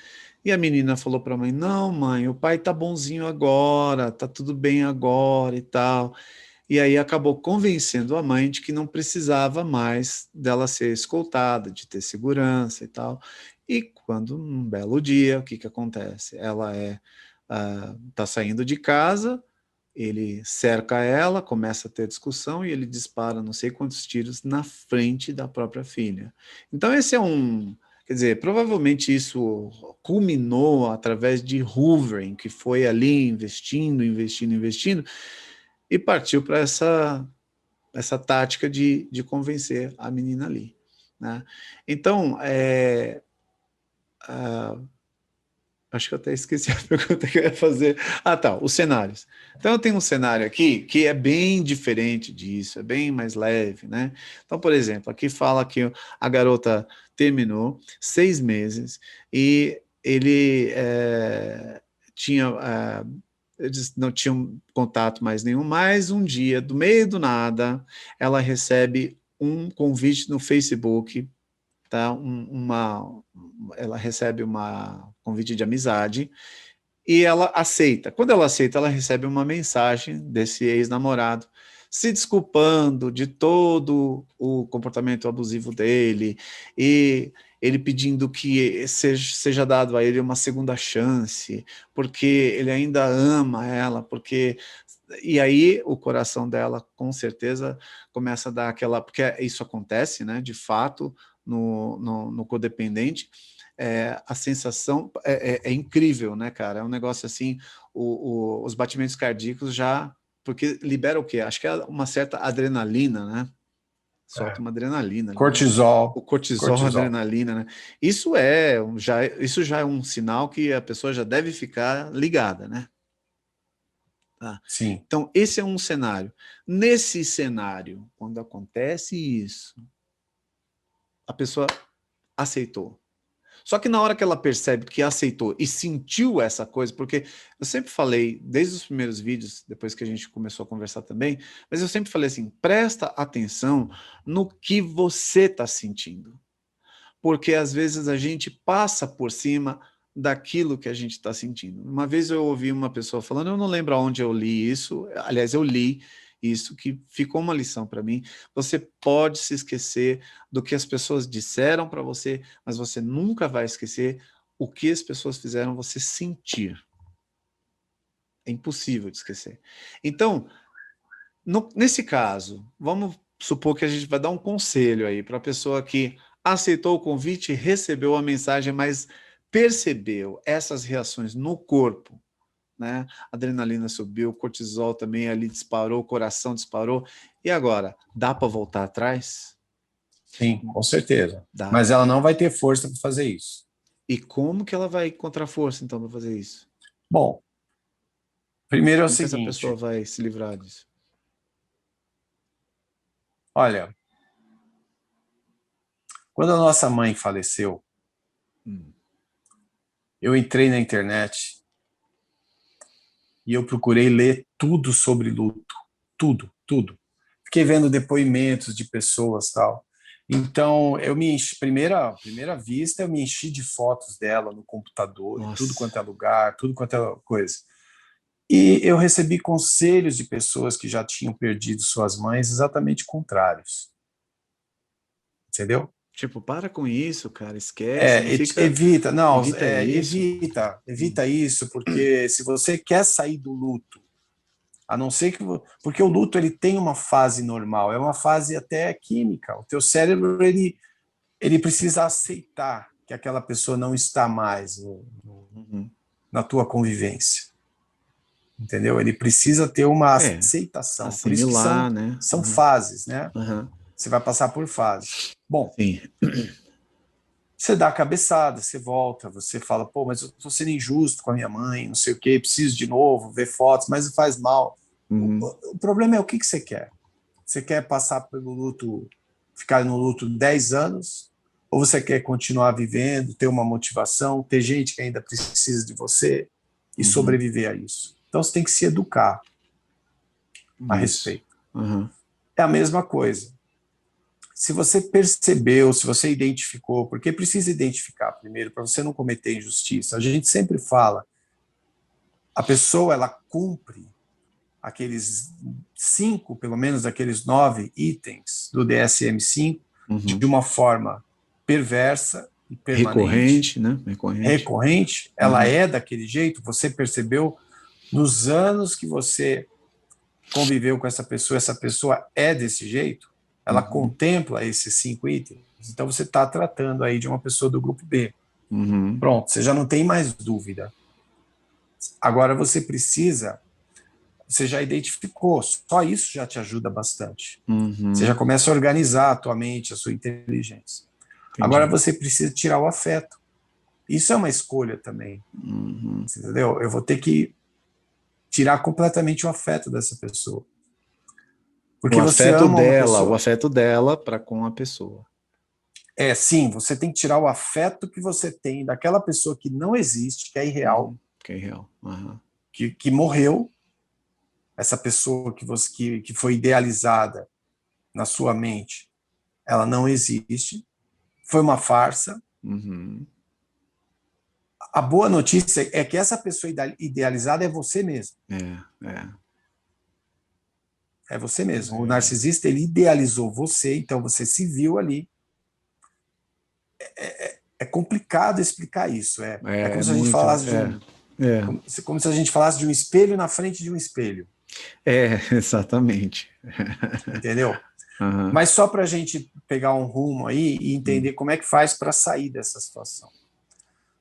Speaker 1: E a menina falou para a mãe: Não, mãe, o pai tá bonzinho agora, tá tudo bem agora e tal. E aí acabou convencendo a mãe de que não precisava mais dela ser escoltada, de ter segurança e tal. E quando um belo dia, o que que acontece? Ela tá saindo de casa, ele cerca ela, começa a ter discussão e ele dispara não sei quantos tiros na frente da própria filha. Então esse quer dizer, provavelmente isso culminou através de hoovering, que foi ali investindo, investindo, investindo, e partiu para essa tática de convencer a menina ali, né? Então, acho que eu até esqueci a pergunta que eu ia fazer. Ah, tá, os cenários. Então, eu tenho um cenário aqui que é bem diferente disso, é bem mais leve, né? Então, por exemplo, aqui fala que a garota terminou, 6 meses, e ele eles não tinham contato mais nenhum, mas um dia, do meio do nada, ela recebe um convite no Facebook, tá? Ela recebe uma convite de amizade, e ela aceita. Quando ela aceita, ela recebe uma mensagem desse ex-namorado se desculpando de todo o comportamento abusivo dele e ele pedindo que seja dado a ele uma segunda chance, porque ele ainda ama ela, porque... E aí o coração dela, com certeza, começa a dar aquela... Porque isso acontece, né, de fato, no codependente. A sensação é incrível, né, cara? É um negócio assim, os batimentos cardíacos já... Porque libera o quê? Acho que é uma certa adrenalina, né? Solta uma adrenalina ali, né?
Speaker 2: Cortisol.
Speaker 1: O cortisol, a adrenalina, né? Isso já é um sinal que a pessoa já deve ficar ligada, né? Tá.
Speaker 2: Sim.
Speaker 1: Então, esse é um cenário. Nesse cenário, quando acontece isso, a pessoa aceitou. Só que na hora que ela percebe que aceitou e sentiu essa coisa, porque eu sempre falei, desde os primeiros vídeos, depois que a gente começou a conversar também, mas eu sempre falei assim, presta atenção no que você está sentindo. Porque às vezes a gente passa por cima daquilo que a gente está sentindo. Uma vez eu ouvi uma pessoa falando, eu não lembro aonde eu li isso, aliás, eu li isso, que ficou uma lição para mim. Você pode se esquecer do que as pessoas disseram para você, mas você nunca vai esquecer o que as pessoas fizeram você sentir. É impossível de esquecer. Então, nesse caso, vamos supor que a gente vai dar um conselho aí para a pessoa que aceitou o convite, recebeu a mensagem, mas percebeu essas reações no corpo, né? Adrenalina subiu, cortisol também ali disparou, o coração disparou. E agora, dá para voltar atrás?
Speaker 2: Sim, com certeza.
Speaker 1: Dá.
Speaker 2: Mas ela não vai ter força para fazer isso.
Speaker 1: E como que ela vai encontrar força, então, para fazer isso?
Speaker 2: Bom, primeiro é o
Speaker 1: Como que essa pessoa
Speaker 2: seguinte.
Speaker 1: vai se livrar disso?
Speaker 2: Olha, quando a nossa mãe faleceu, eu entrei na internet e eu procurei ler tudo sobre luto. Tudo, tudo. Fiquei vendo depoimentos de pessoas e tal. Então, eu me enchi, primeira vista, eu me enchi de fotos dela no computador, em tudo quanto é lugar, tudo quanto é coisa. E eu recebi conselhos de pessoas que já tinham perdido suas mães exatamente contrários. Entendeu?
Speaker 1: Tipo, para com isso, cara, esquece, não fica...
Speaker 2: Evita, não,
Speaker 1: isso.
Speaker 2: evita isso, porque se você quer sair do luto, a não ser que... Porque o luto, ele tem uma fase normal, é uma fase até química. O teu cérebro, ele precisa aceitar que aquela pessoa não está mais na tua convivência. Entendeu? Ele precisa ter uma aceitação.
Speaker 1: Assimilar,
Speaker 2: por isso que
Speaker 1: né?
Speaker 2: São fases, né?
Speaker 1: Uhum.
Speaker 2: Você vai passar por fases. Bom,
Speaker 1: Sim.
Speaker 2: Você dá a cabeçada, você volta, você fala, pô, mas eu estou sendo injusto com a minha mãe, não sei o quê, preciso de novo ver fotos, mas faz mal. O problema é o que você quer. Você quer passar pelo luto, ficar no luto 10 anos, ou você quer continuar vivendo, ter uma motivação, ter gente que ainda precisa de você e sobreviver a isso? Então você tem que se educar a respeito. É a mesma coisa. Se você percebeu, se você identificou, porque precisa identificar primeiro, para você não cometer injustiça. A gente sempre fala, a pessoa, ela cumpre aqueles 5, pelo menos aqueles 9 itens do DSM-5 de uma forma perversa e permanente.
Speaker 1: Recorrente, né?
Speaker 2: Recorrente. Ela é daquele jeito, você percebeu nos anos que você conviveu com essa pessoa é desse jeito, ela contempla esses 5 itens, então você está tratando aí de uma pessoa do grupo B. Pronto, você já não tem mais dúvida. Agora você já identificou, só isso já te ajuda bastante. Você já começa a organizar a tua mente, a sua inteligência. Entendi. Agora você precisa tirar o afeto. Isso é uma escolha também. Entendeu? Eu vou ter que tirar completamente o afeto dessa pessoa. Porque
Speaker 1: o
Speaker 2: você
Speaker 1: afeto
Speaker 2: ama uma
Speaker 1: dela,
Speaker 2: pessoa.
Speaker 1: o afeto dela para com a pessoa.
Speaker 2: Sim, você tem que tirar o afeto que você tem daquela pessoa que não existe, que é irreal,
Speaker 1: Que é real. Aham.
Speaker 2: que morreu, essa pessoa que foi idealizada na sua mente, ela não existe, foi uma farsa.
Speaker 1: Uhum.
Speaker 2: A boa notícia é que essa pessoa idealizada é você mesmo.
Speaker 1: É.
Speaker 2: É você mesmo. O
Speaker 1: É.
Speaker 2: narcisista, ele idealizou você, então você se viu ali. É complicado explicar isso. É
Speaker 1: É
Speaker 2: como se a gente
Speaker 1: muito.
Speaker 2: falasse de um,
Speaker 1: É.
Speaker 2: como se a gente falasse de um espelho na frente de um espelho,
Speaker 1: Exatamente.
Speaker 2: entendeu?
Speaker 1: Aham.
Speaker 2: Mas só para a gente pegar um rumo aí e entender como é que faz para sair dessa situação.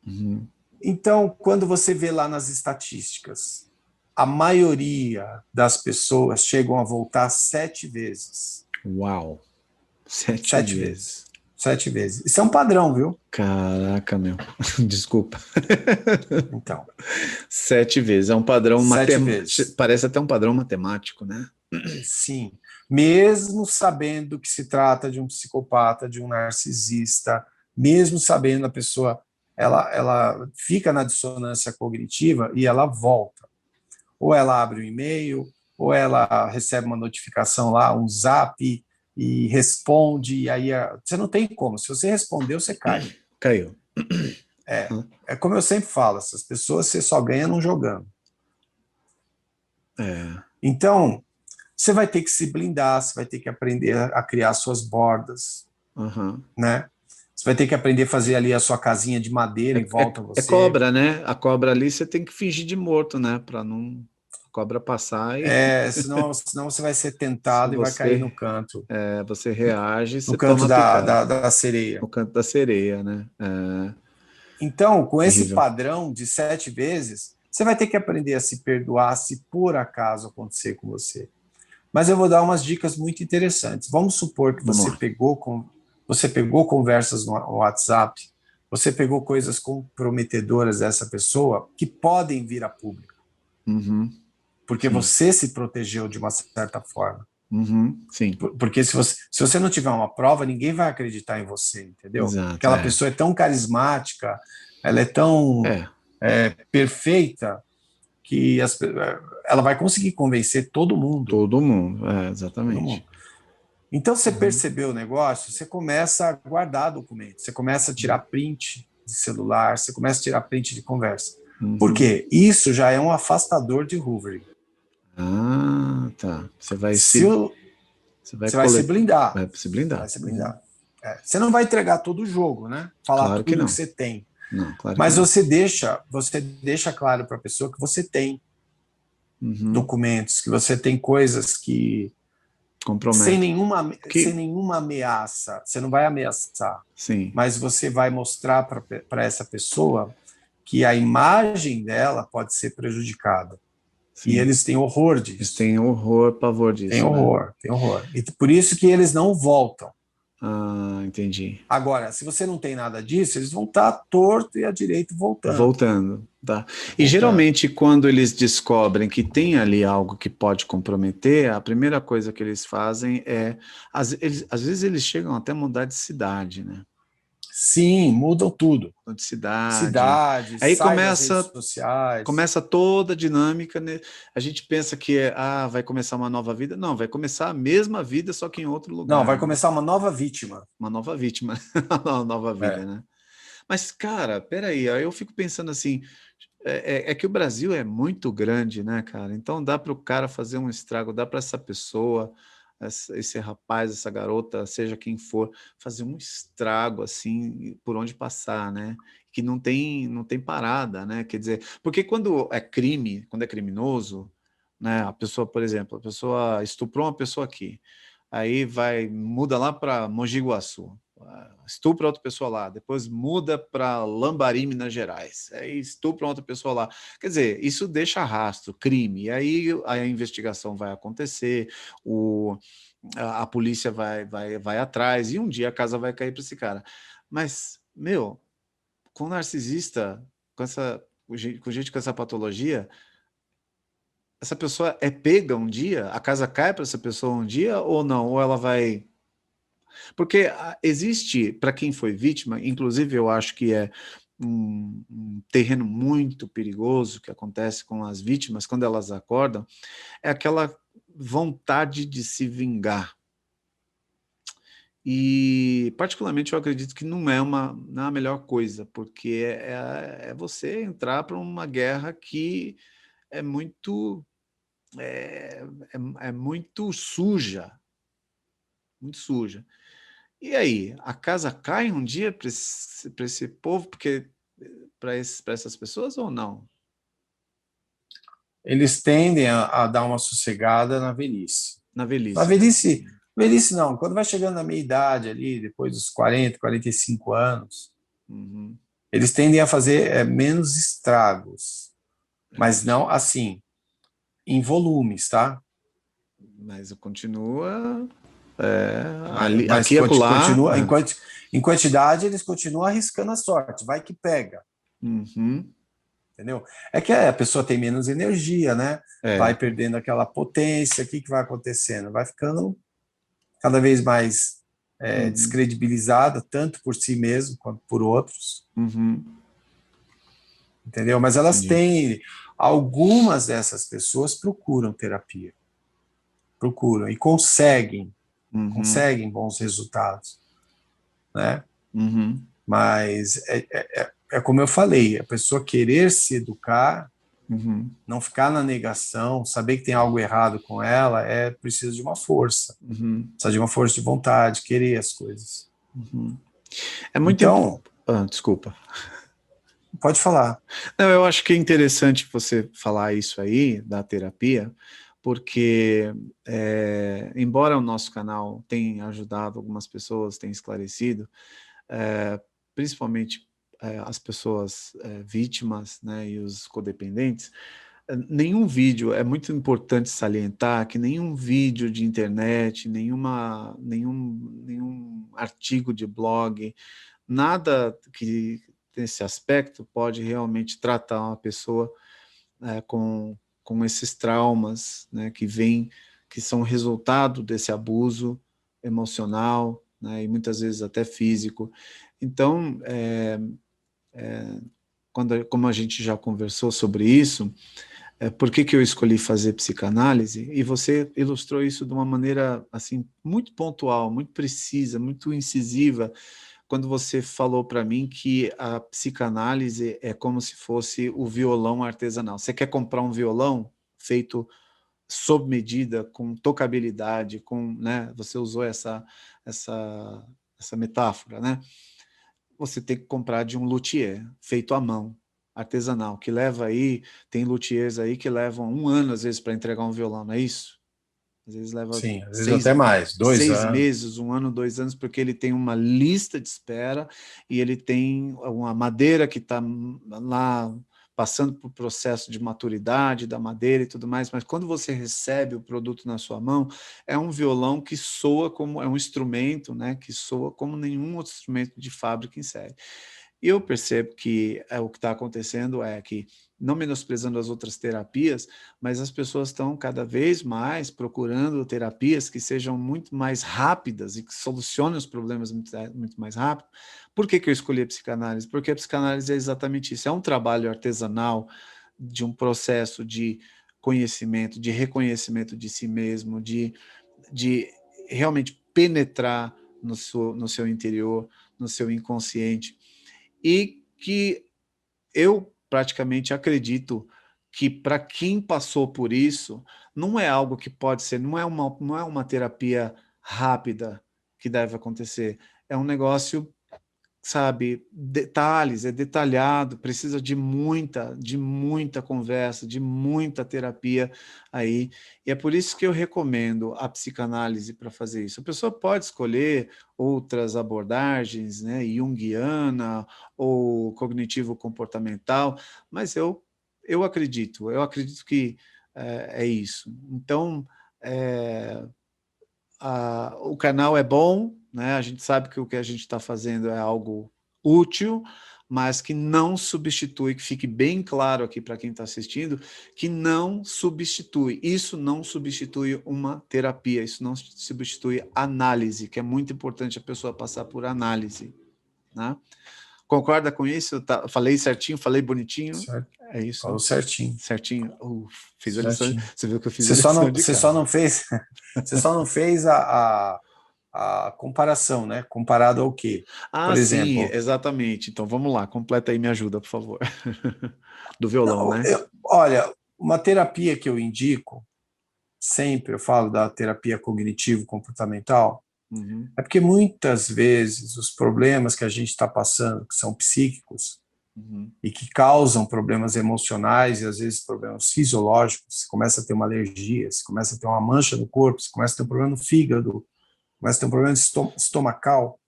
Speaker 1: Uhum.
Speaker 2: Então, quando você vê lá nas estatísticas, a maioria das pessoas chegam a voltar 7 vezes.
Speaker 1: Uau. 7 vezes.
Speaker 2: 7 vezes. 7 vezes. Isso é um padrão, viu?
Speaker 1: Caraca, meu. Desculpa.
Speaker 2: Então,
Speaker 1: 7 vezes. É um padrão
Speaker 2: 7 vezes.
Speaker 1: Parece até um padrão matemático, né?
Speaker 2: Sim. Mesmo sabendo que se trata de um psicopata, de um narcisista, mesmo sabendo a pessoa, ela fica na dissonância cognitiva e ela volta. Ou ela abre o e-mail, ou ela recebe uma notificação lá, um zap, e responde, e aí você não tem como. Se você respondeu, você cai.
Speaker 1: Caiu.
Speaker 2: É como eu sempre falo, essas pessoas você só ganha não jogando.
Speaker 1: É.
Speaker 2: Então, você vai ter que se blindar, você vai ter que aprender a criar suas bordas,
Speaker 1: Uhum.
Speaker 2: né? Você vai ter que aprender a fazer ali a sua casinha de madeira em volta a
Speaker 1: É
Speaker 2: você.
Speaker 1: cobra, né? A cobra ali você tem que fingir de morto, né? Para não a cobra passar e
Speaker 2: Senão você vai ser
Speaker 1: se
Speaker 2: tentado e vai cair
Speaker 1: você você reage,
Speaker 2: no
Speaker 1: você
Speaker 2: canto
Speaker 1: toma picada
Speaker 2: da sereia.
Speaker 1: no canto da sereia, né? É
Speaker 2: Então, com esse
Speaker 1: terrível.
Speaker 2: padrão de 7 vezes, você vai ter que aprender a se perdoar se por acaso acontecer com você. Mas eu vou dar umas dicas muito interessantes. Vamos supor que
Speaker 1: Vamos lá.
Speaker 2: você pegou conversas no WhatsApp, você pegou coisas comprometedoras dessa pessoa que podem vir a público,
Speaker 1: Uhum.
Speaker 2: porque
Speaker 1: Sim.
Speaker 2: você se protegeu de uma certa forma.
Speaker 1: Uhum. Sim.
Speaker 2: Porque se você não tiver uma prova, ninguém vai acreditar em você, entendeu?
Speaker 1: Exato.
Speaker 2: Aquela pessoa é tão carismática, ela é tão
Speaker 1: É.
Speaker 2: perfeita que ela vai conseguir convencer todo mundo,
Speaker 1: Todo mundo.
Speaker 2: todo
Speaker 1: Exatamente.
Speaker 2: mundo. Então, você
Speaker 1: Uhum.
Speaker 2: percebeu o negócio, você começa a guardar documentos, você começa a tirar print de celular, você começa a tirar print de conversa. Por
Speaker 1: Uhum.
Speaker 2: quê? Isso já é um afastador de Hoover.
Speaker 1: Ah, tá.
Speaker 2: Se o,
Speaker 1: Você vai
Speaker 2: você vai se
Speaker 1: coletar,
Speaker 2: blindar,
Speaker 1: vai se
Speaker 2: você vai
Speaker 1: blindar.
Speaker 2: se
Speaker 1: Uhum.
Speaker 2: blindar. Você não vai entregar todo o jogo, né? Falar
Speaker 1: Claro que
Speaker 2: tudo que
Speaker 1: não.
Speaker 2: você tem.
Speaker 1: Não, claro que
Speaker 2: Mas
Speaker 1: não.
Speaker 2: você deixa claro para a pessoa que você tem
Speaker 1: Uhum.
Speaker 2: documentos, que você tem coisas que sem
Speaker 1: Compromete.
Speaker 2: nenhuma, sem
Speaker 1: Que,
Speaker 2: nenhuma ameaça, você não vai ameaçar,
Speaker 1: sim,
Speaker 2: mas você vai mostrar para essa pessoa que a imagem dela pode ser prejudicada. E
Speaker 1: sim.
Speaker 2: eles têm horror
Speaker 1: Eles
Speaker 2: disso.
Speaker 1: têm horror, pavor
Speaker 2: Tem
Speaker 1: disso, né?
Speaker 2: horror, tem horror. E por isso que eles não voltam.
Speaker 1: Ah, entendi.
Speaker 2: Agora, se você não tem nada disso, eles vão estar torto e à direita voltando.
Speaker 1: Voltando, tá? E
Speaker 2: Voltando.
Speaker 1: geralmente, quando eles descobrem que tem ali algo que pode comprometer, a primeira coisa que eles fazem é, às vezes eles chegam até mudar de cidade, né?
Speaker 2: Sim, mudam tudo.
Speaker 1: Mudam de cidade.
Speaker 2: Cidade,
Speaker 1: Aí
Speaker 2: sai das redes sociais.
Speaker 1: começa toda a dinâmica, né? A gente pensa que vai começar uma nova vida. Não, vai começar a mesma vida, só que em outro
Speaker 2: Não,
Speaker 1: lugar,
Speaker 2: vai
Speaker 1: né?
Speaker 2: começar uma nova vítima.
Speaker 1: Uma nova vítima, uma nova vida,
Speaker 2: É.
Speaker 1: né? Mas, cara, peraí, aí eu fico pensando assim, é que o Brasil é muito grande, né, cara? Então dá para o cara fazer um estrago, dá para essa pessoa, esse rapaz, essa garota, seja quem for, fazer um estrago assim por onde passar, né? Que não tem parada, né? Quer dizer, porque quando é crime, quando é criminoso, né? A pessoa, por exemplo, a pessoa estuprou uma pessoa aqui, aí muda lá para Mogi Guaçu, estupra outra pessoa lá, depois muda para Lambari, Minas Gerais, aí estupra outra pessoa lá. Quer dizer, isso deixa rastro, crime, e aí a investigação vai acontecer, a polícia vai atrás, e um dia a casa vai cair para esse cara. Mas, meu, com narcisista, com gente com essa patologia, essa pessoa é pega um dia, a casa cai para essa pessoa um dia ou não? Ou ela vai Porque existe, para quem foi vítima, inclusive eu acho que é um terreno muito perigoso que acontece com as vítimas quando elas acordam, é aquela vontade de se vingar. E, particularmente, eu acredito que não é a melhor coisa, porque é você entrar para uma guerra que é muito, é, é muito suja, muito suja. E aí, a casa cai um dia para esse povo, porque para essas pessoas ou não?
Speaker 2: Eles tendem a dar uma sossegada na velhice.
Speaker 1: Na
Speaker 2: Na
Speaker 1: velhice, né?
Speaker 2: velhice, velhice não, quando vai chegando na meia idade ali, depois dos 40, 45 anos,
Speaker 1: Uhum.
Speaker 2: eles tendem a fazer menos estragos,
Speaker 1: É,
Speaker 2: mas não assim, em volumes, tá?
Speaker 1: mas continua
Speaker 2: Mas,
Speaker 1: aqui e acolá.
Speaker 2: continua, em quantidade, eles continuam arriscando a sorte, vai que pega,
Speaker 1: Uhum.
Speaker 2: entendeu? É que a pessoa tem menos energia, né? Vai
Speaker 1: É.
Speaker 2: perdendo aquela potência, o que vai acontecendo? Vai ficando cada vez mais
Speaker 1: Uhum.
Speaker 2: descredibilizada, tanto por si mesmo quanto por outros,
Speaker 1: Uhum.
Speaker 2: entendeu? Mas elas
Speaker 1: Entendi.
Speaker 2: têm, algumas dessas pessoas procuram terapia, procuram e
Speaker 1: Uhum.
Speaker 2: conseguem bons resultados, né?
Speaker 1: Uhum.
Speaker 2: Mas é como eu falei, a pessoa querer se educar,
Speaker 1: Uhum.
Speaker 2: não ficar na negação, saber que tem algo errado com ela, precisa de uma força,
Speaker 1: Uhum.
Speaker 2: precisa de uma força de vontade, querer as coisas.
Speaker 1: Uhum. É muito
Speaker 2: Então,
Speaker 1: desculpa.
Speaker 2: pode falar.
Speaker 1: Não, eu acho que é interessante você falar isso aí, da terapia, porque, embora o nosso canal tenha ajudado algumas pessoas, tenha esclarecido, principalmente as pessoas vítimas, né, e os codependentes, nenhum vídeo, é muito importante salientar que nenhum vídeo de internet, nenhum artigo de blog, nada que nesse aspecto pode realmente tratar uma pessoa com esses traumas, né, que são resultado desse abuso emocional, né, e muitas vezes até físico. Então, como a gente já conversou sobre isso, por que eu escolhi fazer psicanálise? E você ilustrou isso de uma maneira assim muito pontual, muito precisa, muito incisiva, quando você falou para mim que a psicanálise é como se fosse o violão artesanal. Você quer comprar um violão feito sob medida, com tocabilidade, né? Você usou essa metáfora, né? Você tem que comprar de um luthier, feito à mão, artesanal, que leva aí, tem luthiers aí que levam 1 ano, às vezes, para entregar um violão, não é isso? Às vezes leva
Speaker 2: Sim, às vezes
Speaker 1: seis,
Speaker 2: até mais, 2 anos.
Speaker 1: 6 meses, 1 ano, 2 anos, porque ele tem uma lista de espera e ele tem uma madeira que está lá passando por processo de maturidade da madeira e tudo mais, mas quando você recebe o produto na sua mão, é um violão que soa como, é um instrumento, né, que soa como nenhum outro instrumento de fábrica em série. E eu percebo que o que está acontecendo é que, não menosprezando as outras terapias, mas as pessoas estão cada vez mais procurando terapias que sejam muito mais rápidas e que solucionem os problemas muito mais rápido. Por que eu escolhi a psicanálise? Porque a psicanálise é exatamente isso, é um trabalho artesanal de um processo de conhecimento, de reconhecimento de si mesmo, de realmente penetrar no seu interior, no seu inconsciente, e que eu praticamente acredito que para quem passou por isso, não é algo que pode ser, não é uma terapia rápida que deve acontecer, é um negócio, sabe, detalhes, é detalhado, precisa de muita conversa, de muita terapia aí, e é por isso que eu recomendo a psicanálise para fazer isso. A pessoa pode escolher outras abordagens, né, junguiana ou cognitivo-comportamental, mas eu acredito que é isso. Então, é, o canal é bom, né? A gente sabe que o que a gente está fazendo é algo útil, mas que não substitui, que fique bem claro aqui para quem está assistindo, que não substitui. Isso não substitui uma terapia, isso não substitui análise, que é muito importante a pessoa passar por análise, né? Concorda com isso? Falei certinho, falei bonitinho?
Speaker 2: Certo.
Speaker 1: É isso?
Speaker 2: Falou certinho.
Speaker 1: Certinho. Fiz a lição. Você viu que eu fiz
Speaker 2: Você
Speaker 1: a lição de
Speaker 2: você
Speaker 1: casa.
Speaker 2: Você só não fez a comparação, né? Comparado ao quê?
Speaker 1: Por exemplo, sim, exatamente. Então vamos lá, completa aí, me ajuda, por favor. Do violão,
Speaker 2: não,
Speaker 1: né?
Speaker 2: Olha, uma terapia que eu indico, sempre eu falo da terapia cognitivo-comportamental, é porque muitas vezes os problemas que a gente está passando, que são psíquicos, e que causam problemas emocionais e às vezes problemas fisiológicos, você começa a ter uma alergia, você começa a ter uma mancha no corpo, você começa a ter um problema no fígado, começa a ter um problema estomacal,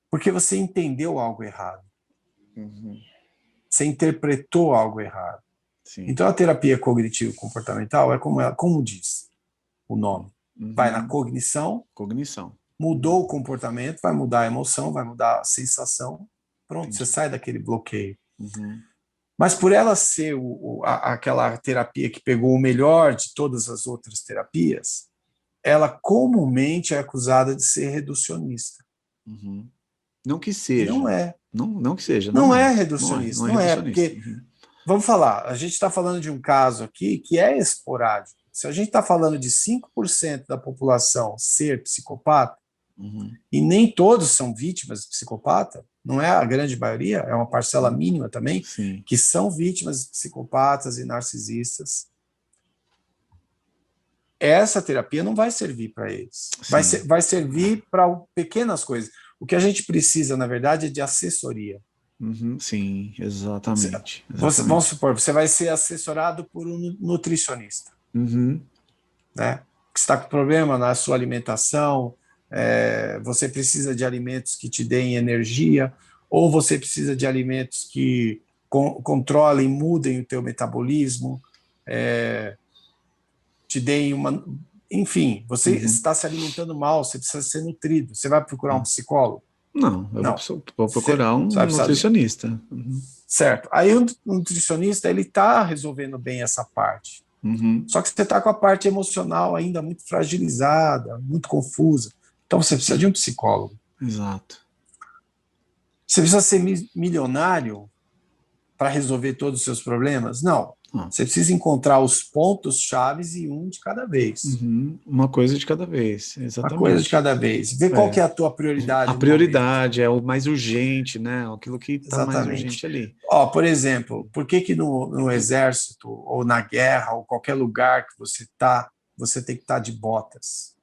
Speaker 2: porque você entendeu algo errado. Você interpretou algo errado. Sim. Então a terapia cognitivo-comportamental é como diz o nome. Vai na cognição, mudou o comportamento, vai mudar a emoção, vai mudar a sensação, pronto, entendi. Você sai daquele bloqueio. Mas por ela ser aquela terapia que pegou o melhor de todas as outras terapias, ela comumente é acusada de ser reducionista.
Speaker 1: Não que seja.
Speaker 2: E não é.
Speaker 1: Não que seja.
Speaker 2: Não é reducionista. Não é, porque, vamos falar, a gente está falando de um caso aqui que é esporádico. Se a gente está falando de 5% da população ser psicopata, e nem todos são vítimas de psicopata, não é a grande maioria, é uma parcela mínima também, sim, que são vítimas de psicopatas e narcisistas, essa terapia não vai servir para eles. Vai servir para pequenas coisas. O que a gente precisa, na verdade, é de assessoria.
Speaker 1: Sim, exatamente.
Speaker 2: Vamos supor, você vai ser assessorado por um nutricionista, né? Que está com problema na sua alimentação, você precisa de alimentos que te deem energia, ou você precisa de alimentos que controlem, mudem o teu metabolismo, te deem uma... Enfim, você está se alimentando mal, você precisa ser nutrido. Você vai procurar um psicólogo?
Speaker 1: Não, vou procurar um nutricionista.
Speaker 2: Certo. Aí o nutricionista, ele está resolvendo bem essa parte. Só que você está com a parte emocional ainda muito fragilizada, muito confusa. Então você precisa de um psicólogo.
Speaker 1: Exato.
Speaker 2: Você precisa ser milionário para resolver todos os seus problemas? Não. Você precisa encontrar os pontos chaves e um de cada vez.
Speaker 1: Uma coisa de cada vez, exatamente.
Speaker 2: Uma coisa de cada vez. Ver qual que é a tua prioridade.
Speaker 1: A prioridade é o mais urgente, né? Aquilo que está mais urgente ali.
Speaker 2: Por exemplo, por que no exército, ou na guerra, ou qualquer lugar que você está, você tem que estar de botas?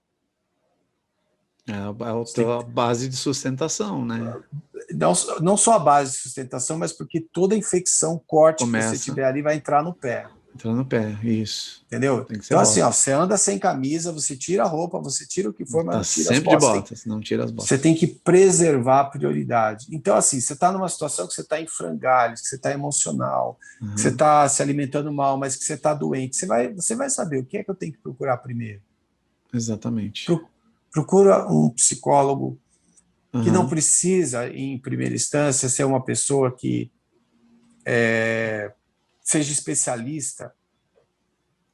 Speaker 1: É a base de sustentação, né?
Speaker 2: Não só a base de sustentação, mas porque toda infecção, corte que você tiver ali vai entrar no pé.
Speaker 1: Entrar no pé, isso.
Speaker 2: Entendeu? Então, assim, você anda sem camisa, você tira a roupa, você tira o que for, mas não tira as botas.
Speaker 1: Sempre de botas, não tira as botas.
Speaker 2: Você tem que preservar a prioridade. Então, assim, você está numa situação que você está em frangalhos, que você está emocional, que você está se alimentando mal, mas que você está doente. Você vai saber o que é que eu tenho que procurar primeiro.
Speaker 1: Exatamente.
Speaker 2: Procura um psicólogo que não precisa, em primeira instância, ser uma pessoa que seja especialista.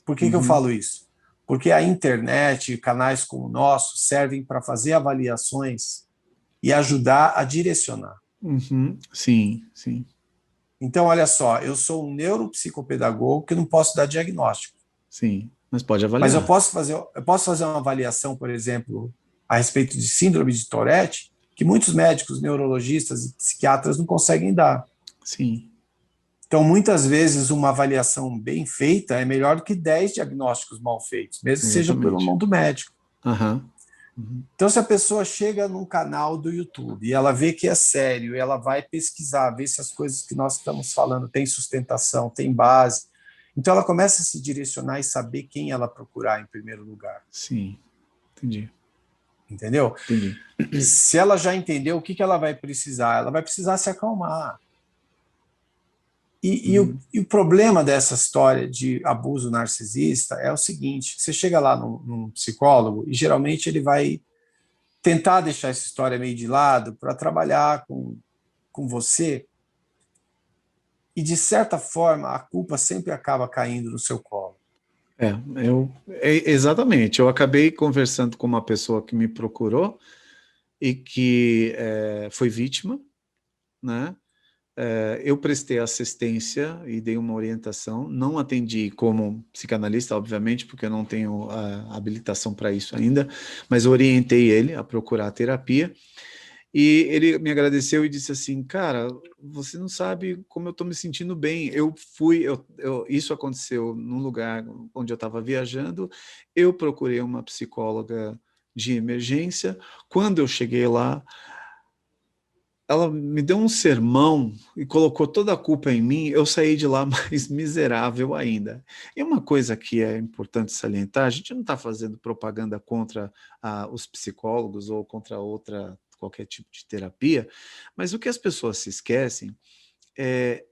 Speaker 2: Por que eu falo isso? Porque a internet, canais como o nosso, servem para fazer avaliações e ajudar a direcionar.
Speaker 1: Sim, sim.
Speaker 2: Então, olha só, eu sou um neuropsicopedagogo que não posso dar diagnóstico.
Speaker 1: Sim, mas pode avaliar.
Speaker 2: Mas eu posso fazer uma avaliação, por exemplo, a respeito de síndrome de Tourette, que muitos médicos, neurologistas e psiquiatras não conseguem dar.
Speaker 1: Sim.
Speaker 2: Então, muitas vezes, uma avaliação bem feita é melhor do que 10 diagnósticos mal feitos, mesmo que seja pela mão do médico. Então, se a pessoa chega num canal do YouTube e ela vê que é sério, ela vai pesquisar, ver se as coisas que nós estamos falando têm sustentação, têm base. Então, ela começa a se direcionar e saber quem ela procurar em primeiro lugar.
Speaker 1: Sim, entendi.
Speaker 2: Entendeu?
Speaker 1: Entendi.
Speaker 2: Se ela já entendeu o que ela vai precisar, ela vai precisar se acalmar. E o problema dessa história de abuso narcisista é o seguinte: você chega lá num psicólogo e geralmente ele vai tentar deixar essa história meio de lado para trabalhar com com você e, de certa forma, a culpa sempre acaba caindo no seu colo.
Speaker 1: Exatamente. Eu acabei conversando com uma pessoa que me procurou e que foi vítima, né? Eu prestei assistência e dei uma orientação, não atendi como psicanalista, obviamente, porque eu não tenho a habilitação para isso ainda, mas orientei ele a procurar terapia, e ele me agradeceu e disse assim, cara, você não sabe como eu estou me sentindo bem, isso aconteceu num lugar onde eu estava viajando, eu procurei uma psicóloga de emergência, quando eu cheguei lá, ela me deu um sermão e colocou toda a culpa em mim, eu saí de lá mais miserável ainda. E uma coisa que é importante salientar, a gente não está fazendo propaganda contra os psicólogos ou contra qualquer tipo de terapia, mas o que as pessoas se esquecem é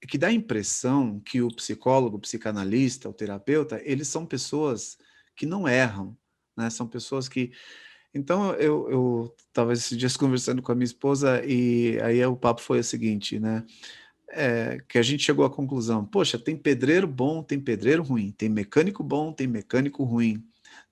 Speaker 1: que dá a impressão que o psicólogo, o psicanalista, o terapeuta, eles são pessoas que não erram, né? São pessoas que então, eu estava esses dias conversando com a minha esposa e aí o papo foi o seguinte, né? Que a gente chegou à conclusão, poxa, tem pedreiro bom, tem pedreiro ruim, tem mecânico bom, tem mecânico ruim.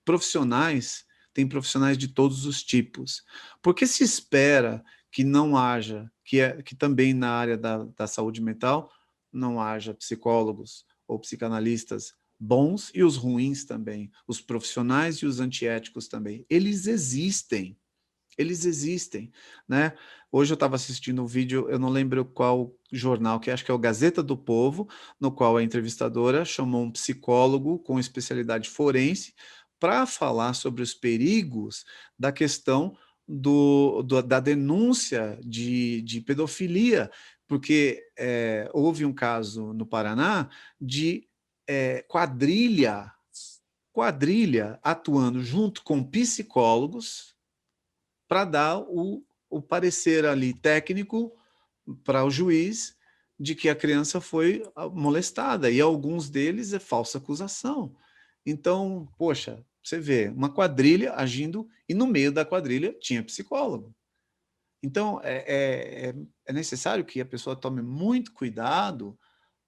Speaker 1: Profissionais, tem profissionais de todos os tipos. Por que se espera que não haja, que também na área da saúde mental, não haja psicólogos ou psicanalistas bons e os ruins também, os profissionais e os antiéticos também. Eles existem, né? Hoje eu estava assistindo um vídeo, eu não lembro qual jornal, que acho que é o Gazeta do Povo, no qual a entrevistadora chamou um psicólogo com especialidade forense para falar sobre os perigos da questão da denúncia de pedofilia, porque houve um caso no Paraná de quadrilha atuando junto com psicólogos para dar o parecer ali técnico para o juiz de que a criança foi molestada, e alguns deles é falsa acusação. Então, poxa, você vê uma quadrilha agindo e no meio da quadrilha tinha psicólogo. Então, é necessário que a pessoa tome muito cuidado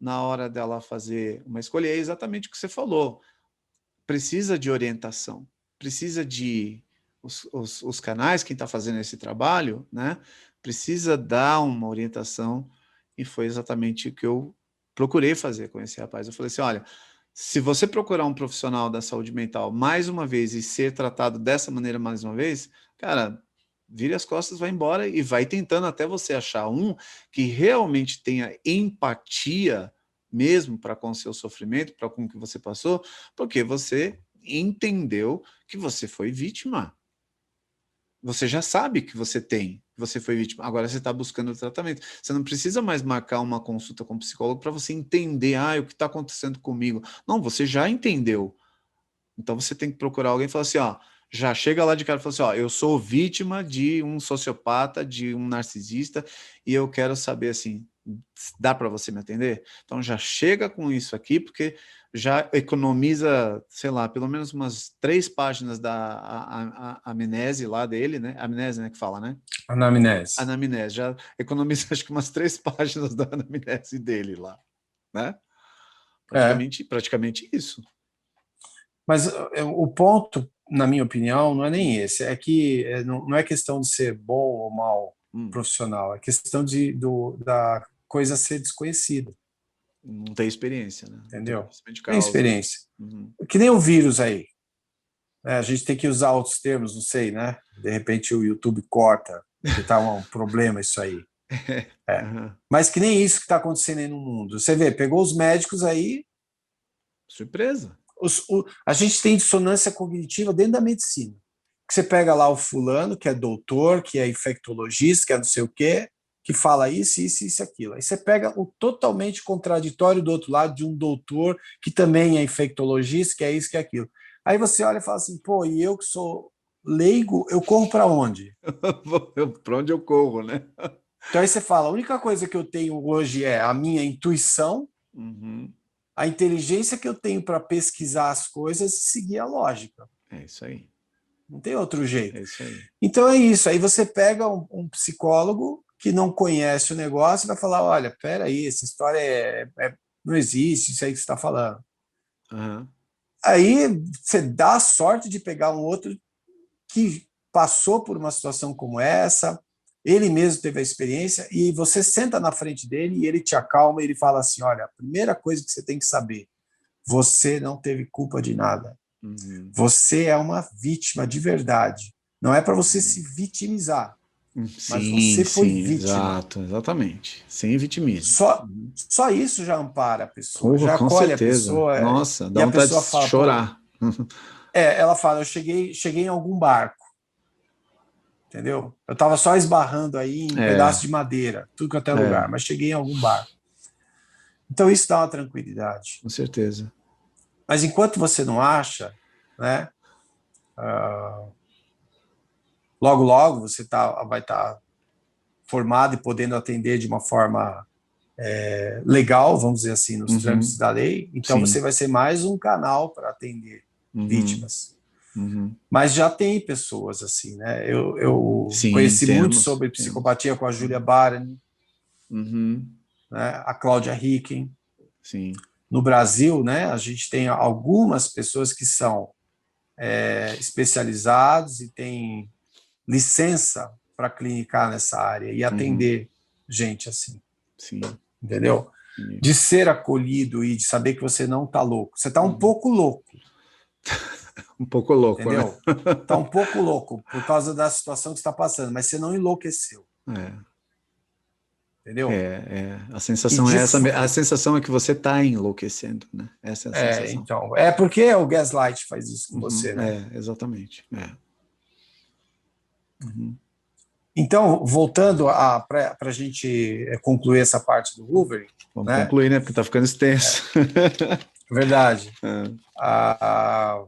Speaker 1: na hora dela fazer uma escolha. É exatamente o que você falou. Precisa de orientação, precisa de os canais, quem está fazendo esse trabalho, né, precisa dar uma orientação, e foi exatamente o que eu procurei fazer com esse rapaz. Eu falei assim, olha, se você procurar um profissional da saúde mental mais uma vez e ser tratado dessa maneira mais uma vez, cara, vire as costas, vai embora e vai tentando até você achar um que realmente tenha empatia mesmo para com o seu sofrimento, para com o que você passou, porque você entendeu que você foi vítima. Você já sabe que você foi vítima. Agora você está buscando o tratamento. Você não precisa mais marcar uma consulta com o psicólogo para você entender, o que está acontecendo comigo. Não, você já entendeu. Então você tem que procurar alguém e falar assim, já chega lá de cara e fala assim, eu sou vítima de um sociopata, de um narcisista, e eu quero saber assim, dá para você me atender? Então já chega com isso aqui, porque já economiza, sei lá, pelo menos umas 3 páginas da amnese lá dele, né? Amnese, né, que fala, né?
Speaker 2: Anamnese.
Speaker 1: Anamnese, já economiza acho que umas 3 páginas da anamnese dele lá, né? Praticamente isso.
Speaker 2: Mas o ponto, na minha opinião, não é nem esse. É que não é questão de ser bom ou mal profissional. É questão da coisa ser desconhecida.
Speaker 1: Não tem experiência, né?
Speaker 2: Entendeu?
Speaker 1: Não
Speaker 2: tem experiência. Que nem o vírus aí. A gente tem que usar outros termos, não sei, né? De repente o YouTube corta, porque está um problema isso aí. Mas que nem isso que está acontecendo aí no mundo. Você vê, pegou os médicos aí...
Speaker 1: Surpresa.
Speaker 2: A gente tem dissonância cognitiva dentro da medicina. Que você pega lá o fulano, que é doutor, que é infectologista, que é não sei o quê, que fala isso, isso, isso, aquilo. Aí você pega o totalmente contraditório do outro lado de um doutor que também é infectologista, que é isso, que é aquilo. Aí você olha e fala assim, pô, e eu que sou leigo, eu corro para onde?
Speaker 1: Para onde eu corro, né?
Speaker 2: Então aí você fala, a única coisa que eu tenho hoje é a minha intuição, a inteligência que eu tenho para pesquisar as coisas e seguir a lógica.
Speaker 1: É isso aí.
Speaker 2: Não tem outro jeito.
Speaker 1: É isso aí.
Speaker 2: Então é isso. Aí você pega um psicólogo que não conhece o negócio vai falar, olha, peraí, essa história não existe, isso aí que você está falando.
Speaker 1: Uhum.
Speaker 2: Aí você dá a sorte de pegar um outro que passou por uma situação como essa, ele mesmo teve a experiência, e você senta na frente dele e ele te acalma e ele fala assim, olha, a primeira coisa que você tem que saber, você não teve culpa de nada.
Speaker 1: Uhum.
Speaker 2: Você é uma vítima de verdade. Não é para você se vitimizar, mas
Speaker 1: Sim,
Speaker 2: você foi
Speaker 1: sim,
Speaker 2: vítima.
Speaker 1: exato, exatamente. Sem vitimismo.
Speaker 2: Só isso já ampara a pessoa,
Speaker 1: Porra,
Speaker 2: já
Speaker 1: com
Speaker 2: acolhe a
Speaker 1: certeza.
Speaker 2: pessoa,
Speaker 1: Nossa,
Speaker 2: e
Speaker 1: dá
Speaker 2: a
Speaker 1: vontade de
Speaker 2: pessoa fala, pô,
Speaker 1: chorar.
Speaker 2: ela fala, eu cheguei em algum barco, entendeu? Eu estava só esbarrando aí em um
Speaker 1: É,
Speaker 2: pedaço de madeira, tudo que até
Speaker 1: é,
Speaker 2: lugar, mas cheguei em algum barco. Então isso dá uma tranquilidade.
Speaker 1: com certeza.
Speaker 2: Mas enquanto você não acha, né, logo logo você vai estar formado e podendo atender de uma forma legal, vamos dizer assim, nos trâmites
Speaker 1: Uhum,
Speaker 2: da lei, então você
Speaker 1: sim.
Speaker 2: vai ser mais um canal para atender
Speaker 1: Uhum,
Speaker 2: vítimas.
Speaker 1: uhum.
Speaker 2: Mas já tem pessoas assim, né? Eu
Speaker 1: Sim,
Speaker 2: conheci muito
Speaker 1: temos,
Speaker 2: sobre
Speaker 1: temos.
Speaker 2: psicopatia com a Julia Barani,
Speaker 1: Uhum,
Speaker 2: né? A Cláudia Hicken.
Speaker 1: sim.
Speaker 2: No Brasil, né, a gente tem algumas pessoas que são especializados e têm licença para clinicar nessa área e
Speaker 1: Uhum,
Speaker 2: atender gente assim,
Speaker 1: sim.
Speaker 2: entendeu?
Speaker 1: Entendi.
Speaker 2: De ser acolhido e de saber que você não está louco. Você está um
Speaker 1: Uhum.
Speaker 2: pouco louco,
Speaker 1: Um pouco louco, né?
Speaker 2: entendeu? Está um pouco louco por causa da situação que está passando, mas você não enlouqueceu,
Speaker 1: É,
Speaker 2: entendeu?
Speaker 1: A
Speaker 2: E
Speaker 1: sensação é
Speaker 2: de
Speaker 1: essa, a sensação é que você está enlouquecendo, né? Essa é a sensação.
Speaker 2: então, é porque o gaslight faz isso com
Speaker 1: Uhum,
Speaker 2: você, né?
Speaker 1: exatamente. É. Uhum.
Speaker 2: Então, voltando para a gente concluir essa parte do Hoover,
Speaker 1: Vamos
Speaker 2: né?
Speaker 1: concluir, né? Porque tá ficando extenso.
Speaker 2: Verdade.
Speaker 1: É,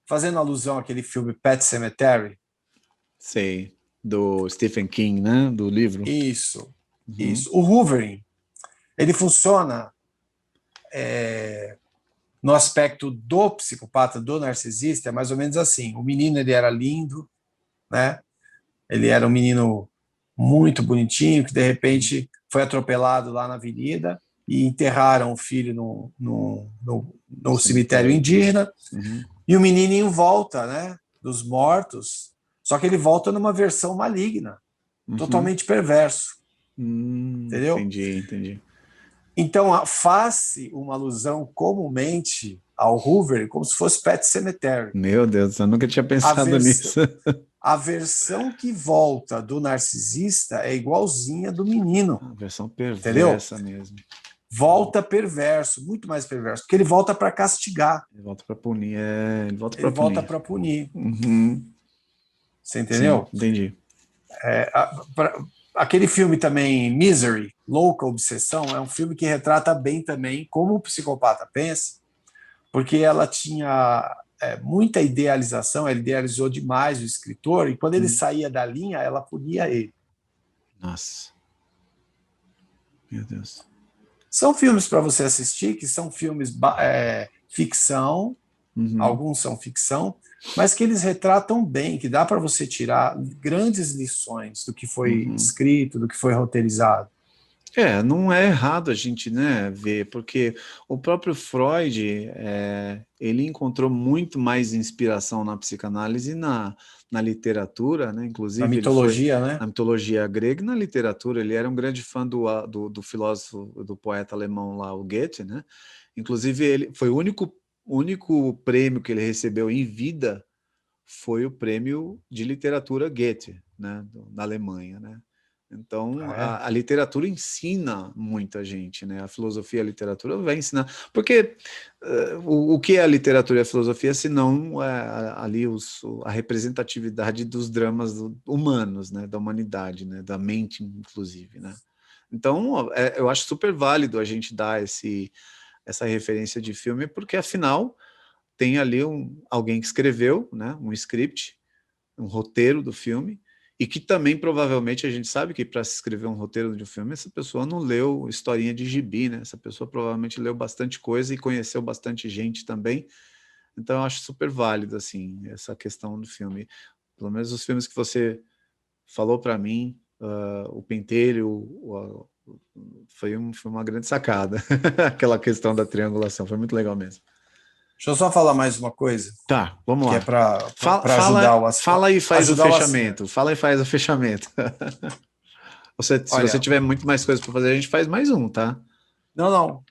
Speaker 2: Fazendo alusão àquele filme Pet Sematary,
Speaker 1: sei. Do Stephen King, né? Do livro.
Speaker 2: isso,
Speaker 1: Uhum.
Speaker 2: isso. O Hoovering, ele funciona no aspecto do psicopata, do narcisista, é mais ou menos assim. O menino ele era lindo, né? Ele era um menino muito bonitinho que de repente foi atropelado lá na avenida e enterraram o filho no cemitério
Speaker 1: Cemitério.
Speaker 2: indígena
Speaker 1: Uhum.
Speaker 2: e o menino em volta, né? Dos mortos. Só que ele volta numa versão maligna,
Speaker 1: Uhum.
Speaker 2: totalmente perverso, entendeu?
Speaker 1: Entendi, entendi.
Speaker 2: Então, faz-se uma alusão comumente ao Hoover como se fosse Pet Sematary.
Speaker 1: Meu Deus, eu nunca tinha
Speaker 2: A,
Speaker 1: pensado
Speaker 2: vers
Speaker 1: nisso.
Speaker 2: a versão que volta do narcisista é igualzinha do menino,
Speaker 1: A versão
Speaker 2: entendeu?
Speaker 1: perversa mesmo.
Speaker 2: Volta perverso, muito mais perverso, porque ele volta para castigar,
Speaker 1: Ele volta para punir. Ele volta
Speaker 2: ele
Speaker 1: para
Speaker 2: volta
Speaker 1: punir.
Speaker 2: para punir,
Speaker 1: Uhum.
Speaker 2: você
Speaker 1: Sim,
Speaker 2: entendeu?
Speaker 1: entendi.
Speaker 2: Aquele filme também, Misery, Louca Obsessão, é um filme que retrata bem também como o psicopata pensa, porque ela tinha muita idealização, ela idealizou demais o escritor, e quando ele
Speaker 1: Hum.
Speaker 2: saía da linha, ela punia ele.
Speaker 1: Nossa, meu Deus.
Speaker 2: São filmes para você assistir, que são filmes ficção,
Speaker 1: Uhum.
Speaker 2: alguns são ficção, mas que eles retratam bem, que dá para você tirar grandes lições do que foi
Speaker 1: Uhum.
Speaker 2: escrito, do que foi roteirizado.
Speaker 1: Não é errado a gente, né, ver, porque o próprio Freud, ele encontrou muito mais inspiração na psicanálise e na literatura, né,
Speaker 2: Na
Speaker 1: inclusive ele foi
Speaker 2: mitologia, né?
Speaker 1: na mitologia grega e na literatura, ele era um grande fã do filósofo, do poeta alemão lá, o Goethe, né, inclusive ele foi o único prêmio que ele recebeu em vida foi o prêmio de literatura Goethe, né, na Alemanha, né. Então,
Speaker 2: É.
Speaker 1: a literatura ensina muita gente, né? A filosofia e a literatura vai ensinar. Porque o que é a literatura e a filosofia, se não ali a representatividade dos dramas humanos, né? Da humanidade, né? Da mente, inclusive, né? Então, eu acho super válido a gente dar essa referência de filme, porque, afinal, tem ali alguém que escreveu, né? Um script, um roteiro do filme, e que também provavelmente a gente sabe que para se escrever um roteiro de um filme, essa pessoa não leu historinha de gibi, né? Essa pessoa provavelmente leu bastante coisa e conheceu bastante gente também. Então eu acho super válido assim essa questão do filme. Pelo menos os filmes que você falou para mim, o pentelho, foi uma grande sacada. Aquela questão da triangulação, foi muito legal mesmo.
Speaker 2: Deixa eu só falar mais uma coisa.
Speaker 1: Tá, vamos
Speaker 2: que
Speaker 1: lá.
Speaker 2: é para ajudar o
Speaker 1: Fala e faz o fechamento.
Speaker 2: acerto.
Speaker 1: Fala e faz o fechamento. Se você tiver muito mais coisas para fazer, a gente faz mais um, tá?
Speaker 2: Não.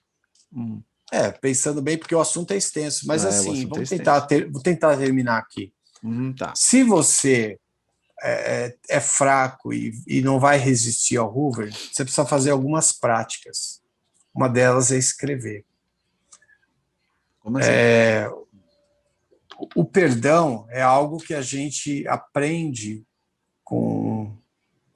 Speaker 2: Pensando bem, porque o assunto é extenso. Mas assim, vou tentar terminar aqui.
Speaker 1: Tá.
Speaker 2: Se você é fraco e não vai resistir ao Hoover, você precisa fazer algumas práticas. Uma delas é escrever.
Speaker 1: Como assim?
Speaker 2: O perdão é algo que a gente aprende com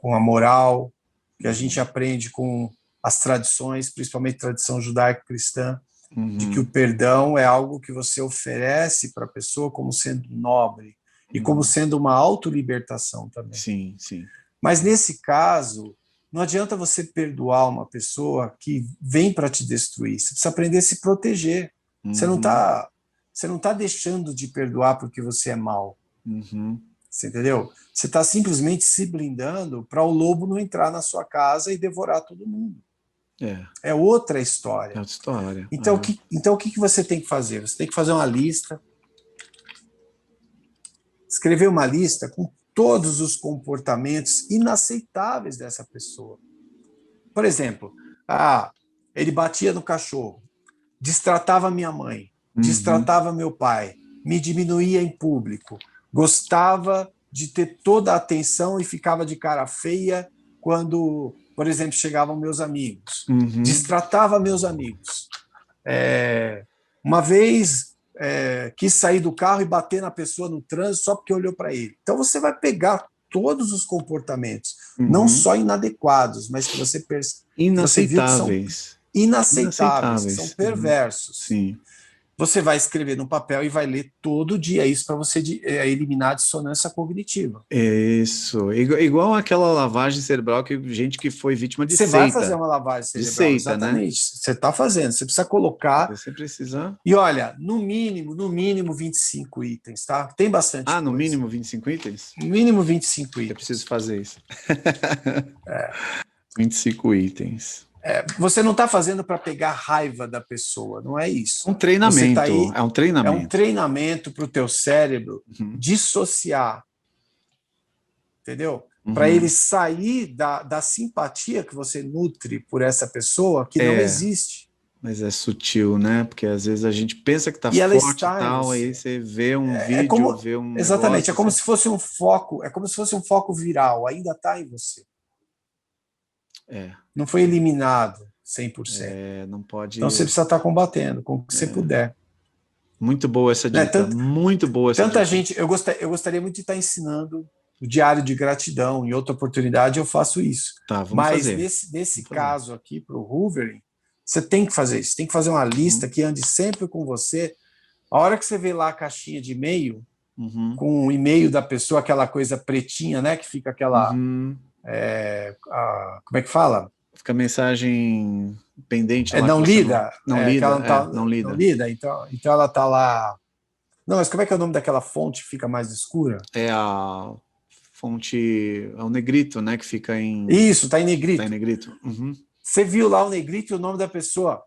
Speaker 2: a moral, que a gente aprende com as tradições, principalmente tradição judaico-cristã, de que o perdão é algo que você oferece para a pessoa como sendo nobre e como sendo uma autolibertação também.
Speaker 1: Sim, sim.
Speaker 2: Mas nesse caso, não adianta você perdoar uma pessoa que vem para te destruir. Você precisa aprender a se proteger. Você não tá deixando de perdoar porque você é mau. Você entendeu? Você está simplesmente se blindando para o lobo não entrar na sua casa e devorar todo mundo. É outra história.
Speaker 1: É outra história.
Speaker 2: Então, o que você tem que fazer? Você tem que fazer uma lista, escrever uma lista com todos os comportamentos inaceitáveis dessa pessoa. Por exemplo, ele batia no cachorro, destratava minha mãe, destratava meu pai, me diminuía em público, gostava de ter toda a atenção e ficava de cara feia quando, por exemplo, chegavam meus amigos. Destratava meus amigos. Uma vez quis sair do carro e bater na pessoa no trânsito só porque olhou para ele. Então você vai pegar todos os comportamentos, não só inadequados, mas que você viu que são inaceitáveis, que são perversos.
Speaker 1: Sim.
Speaker 2: Você vai escrever no papel e vai ler todo dia isso para você eliminar a dissonância cognitiva.
Speaker 1: Isso. Igual aquela lavagem cerebral que gente que foi vítima de seita.
Speaker 2: Você vai fazer uma lavagem cerebral,
Speaker 1: seita,
Speaker 2: exatamente.
Speaker 1: Né?
Speaker 2: Você está fazendo. Você precisa colocar.
Speaker 1: Você precisa.
Speaker 2: E olha, no mínimo 25 itens, tá? Tem bastante coisa.
Speaker 1: No mínimo 25 itens?
Speaker 2: No mínimo 25 itens.
Speaker 1: Eu preciso fazer isso. 25 itens.
Speaker 2: Você não está fazendo para pegar raiva da pessoa, não é isso.
Speaker 1: É um treinamento.
Speaker 2: Tá aí,
Speaker 1: é um treinamento.
Speaker 2: É um treinamento para o teu cérebro dissociar, entendeu? Para ele sair da simpatia que você nutre por essa pessoa que não existe.
Speaker 1: Mas é sutil, né? Porque às vezes a gente pensa que está forte e tal, aí você vê um vídeo, vê um
Speaker 2: exatamente,
Speaker 1: negócio,
Speaker 2: é como se fosse um foco, viral, ainda está em você. Não foi eliminado 100%.
Speaker 1: Não pode.
Speaker 2: Então você precisa estar combatendo com o que você puder.
Speaker 1: Muito boa essa dica, muito boa essa
Speaker 2: dica.
Speaker 1: Gente,
Speaker 2: eu gostaria muito de estar ensinando o diário de gratidão. Em outra oportunidade eu faço isso.
Speaker 1: Tá, vamos
Speaker 2: Mas
Speaker 1: fazer.
Speaker 2: nesse caso aqui, para o Hoovering, você tem que fazer isso. Tem que fazer uma lista que ande sempre com você. A hora que você vê lá a caixinha de e-mail, com o e-mail da pessoa, aquela coisa pretinha, né? Que fica aquela... como é que fala?
Speaker 1: Fica a mensagem pendente.
Speaker 2: Não lida.
Speaker 1: Não lida.
Speaker 2: Então ela está lá... Não, mas como é que é o nome daquela fonte que fica mais escura?
Speaker 1: É a fonte... É o negrito, né? Que fica em...
Speaker 2: Isso, está em negrito.
Speaker 1: Está em negrito.
Speaker 2: Você viu lá o negrito e o nome da pessoa.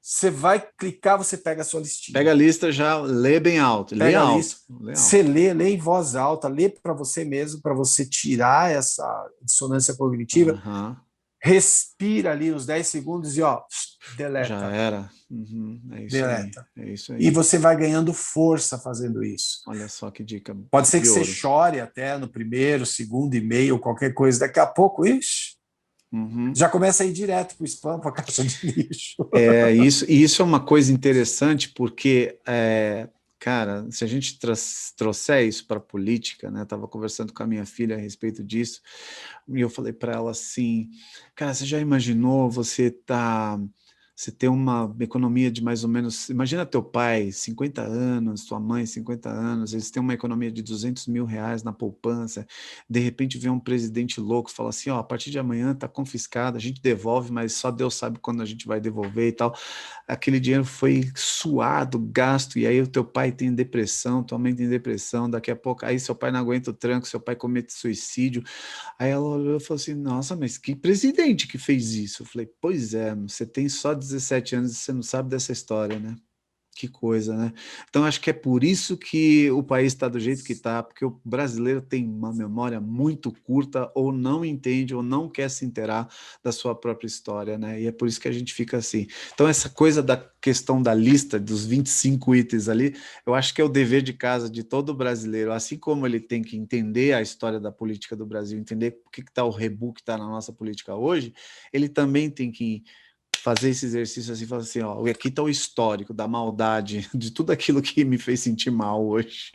Speaker 2: Você vai clicar, você pega a sua listinha.
Speaker 1: Pega a lista, já lê bem alto. Lê alto.
Speaker 2: Você lê em voz alta, lê para você mesmo, para você tirar essa dissonância cognitiva. Respira ali uns 10 segundos e deleta.
Speaker 1: Já era. É isso
Speaker 2: deleta.
Speaker 1: Aí. É isso aí.
Speaker 2: E você vai ganhando força fazendo isso.
Speaker 1: Olha só que dica.
Speaker 2: Pode ser que você chore até no primeiro, segundo e-mail, qualquer coisa. Daqui a pouco, já começa a ir direto para o spam, para a caixa de lixo.
Speaker 1: Isso é uma coisa interessante, porque, cara, se a gente trouxer isso para a política, né? Eu estava conversando com a minha filha a respeito disso, e eu falei para ela assim, cara, você já imaginou você tá Você tem uma economia de mais ou menos... Imagina teu pai, 50 anos, tua mãe, 50 anos, eles têm uma economia de 200 mil reais na poupança, de repente vem um presidente louco e fala assim, ó, a partir de amanhã está confiscado, a gente devolve, mas só Deus sabe quando a gente vai devolver e tal. Aquele dinheiro foi suado, gasto, e aí o teu pai tem depressão, tua mãe tem depressão, daqui a pouco, aí seu pai não aguenta o tranco, seu pai comete suicídio. Aí ela olhou e falou assim, nossa, mas que presidente que fez isso? Eu falei, pois é, você tem só 17 anos e você não sabe dessa história, né? Que coisa, né? Então, acho que é por isso que o país está do jeito que está, porque o brasileiro tem uma memória muito curta, ou não entende, ou não quer se inteirar da sua própria história, né? E é por isso que a gente fica assim. Então, essa coisa da questão da lista, dos 25 itens ali, eu acho que é o dever de casa de todo brasileiro, assim como ele tem que entender a história da política do Brasil, entender por que está o rebu que está na nossa política hoje, ele também tem que fazer esse exercício assim, falar assim, ó, aqui está o histórico da maldade, de tudo aquilo que me fez sentir mal hoje.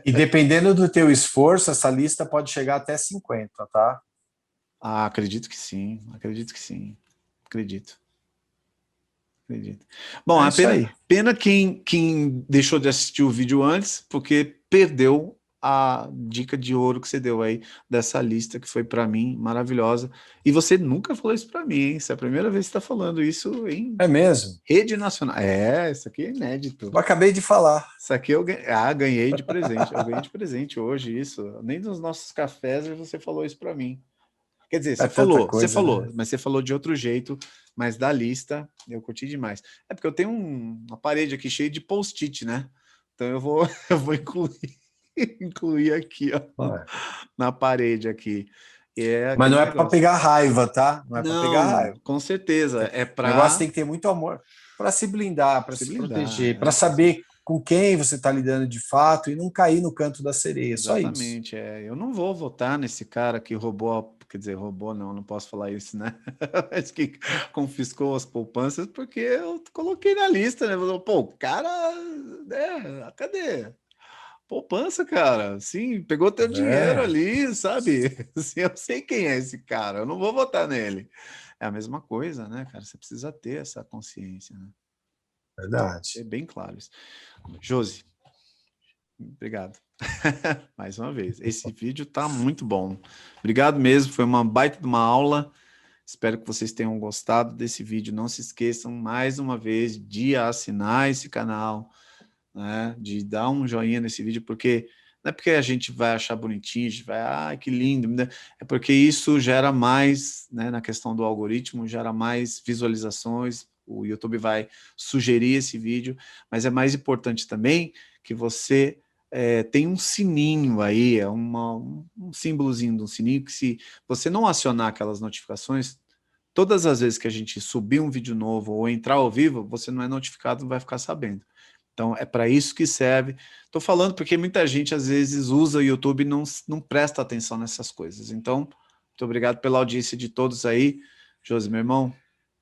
Speaker 2: E dependendo do teu esforço, essa lista pode chegar até 50, tá?
Speaker 1: Ah, acredito que sim, acredito. Bom,
Speaker 2: É
Speaker 1: a
Speaker 2: isso
Speaker 1: pena,
Speaker 2: aí.
Speaker 1: pena quem deixou de assistir o vídeo antes, porque perdeu a dica de ouro que você deu aí dessa lista, que foi para mim maravilhosa. E você nunca falou isso para mim, hein? Essa é a primeira vez que você está falando isso em
Speaker 2: É mesmo.
Speaker 1: rede nacional. É, isso aqui é inédito.
Speaker 2: Eu acabei de falar.
Speaker 1: Isso aqui ganhei de presente. Eu ganhei de presente hoje isso. Nem nos nossos cafés você falou isso para mim. Quer dizer,
Speaker 2: É tanta
Speaker 1: você
Speaker 2: coisa,
Speaker 1: falou,
Speaker 2: né?
Speaker 1: mas você falou de outro jeito, mas da lista eu curti demais. É porque eu tenho uma parede aqui cheia de post-it, né? Então eu vou, eu vou incluir aqui, ó,
Speaker 2: Ué.
Speaker 1: na parede aqui. E é
Speaker 2: Mas
Speaker 1: aquele
Speaker 2: não é para
Speaker 1: negócio.
Speaker 2: pegar raiva, tá? Não é para pegar
Speaker 1: Não,
Speaker 2: raiva.
Speaker 1: com certeza. É
Speaker 2: O negócio
Speaker 1: para
Speaker 2: tem que ter muito amor para se blindar, para
Speaker 1: se
Speaker 2: se
Speaker 1: blindar.
Speaker 2: proteger, para saber com quem você está lidando de fato e não cair no canto da sereia. Só isso.
Speaker 1: Exatamente, eu não vou votar nesse cara que roubou, quer dizer, roubou não posso falar isso, né? Mas que confiscou as poupanças porque eu coloquei na lista, né? Falou, pô, o cara, né? Cadê? Poupança, cara. Sim, pegou teu dinheiro
Speaker 2: É,
Speaker 1: ali, sabe? Assim, eu sei quem é esse cara, eu não vou votar nele. É a mesma coisa, né, cara? Você precisa ter essa consciência, né? É
Speaker 2: verdade.
Speaker 1: bem claro isso. Josi, obrigado. Mais uma vez. Esse vídeo tá muito bom. Obrigado mesmo, foi uma baita de uma aula. Espero que vocês tenham gostado desse vídeo. Não se esqueçam, mais uma vez, de assinar esse canal, né? De dar um joinha nesse vídeo, porque não é porque a gente vai achar bonitinho, a gente vai, que lindo, né? É porque isso gera mais, né, na questão do algoritmo, gera mais visualizações, o YouTube vai sugerir esse vídeo, mas é mais importante também que você tem um sininho aí, um símbolozinho de um sininho, que se você não acionar aquelas notificações, todas as vezes que a gente subir um vídeo novo ou entrar ao vivo, você não é notificado, não vai ficar sabendo. Então, é para isso que serve. Estou falando porque muita gente, às vezes, usa o YouTube e não presta atenção nessas coisas. Então, muito obrigado pela audiência de todos aí. Josi, meu irmão,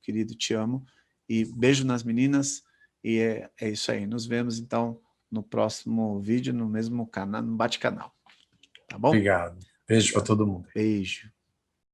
Speaker 1: querido, te amo. E beijo nas meninas. E é isso aí. Nos vemos, então, no próximo vídeo, no mesmo canal, no Bate-Canal. Tá bom?
Speaker 2: Obrigado. Beijo para
Speaker 1: Obrigado.
Speaker 2: todo mundo.
Speaker 1: Beijo.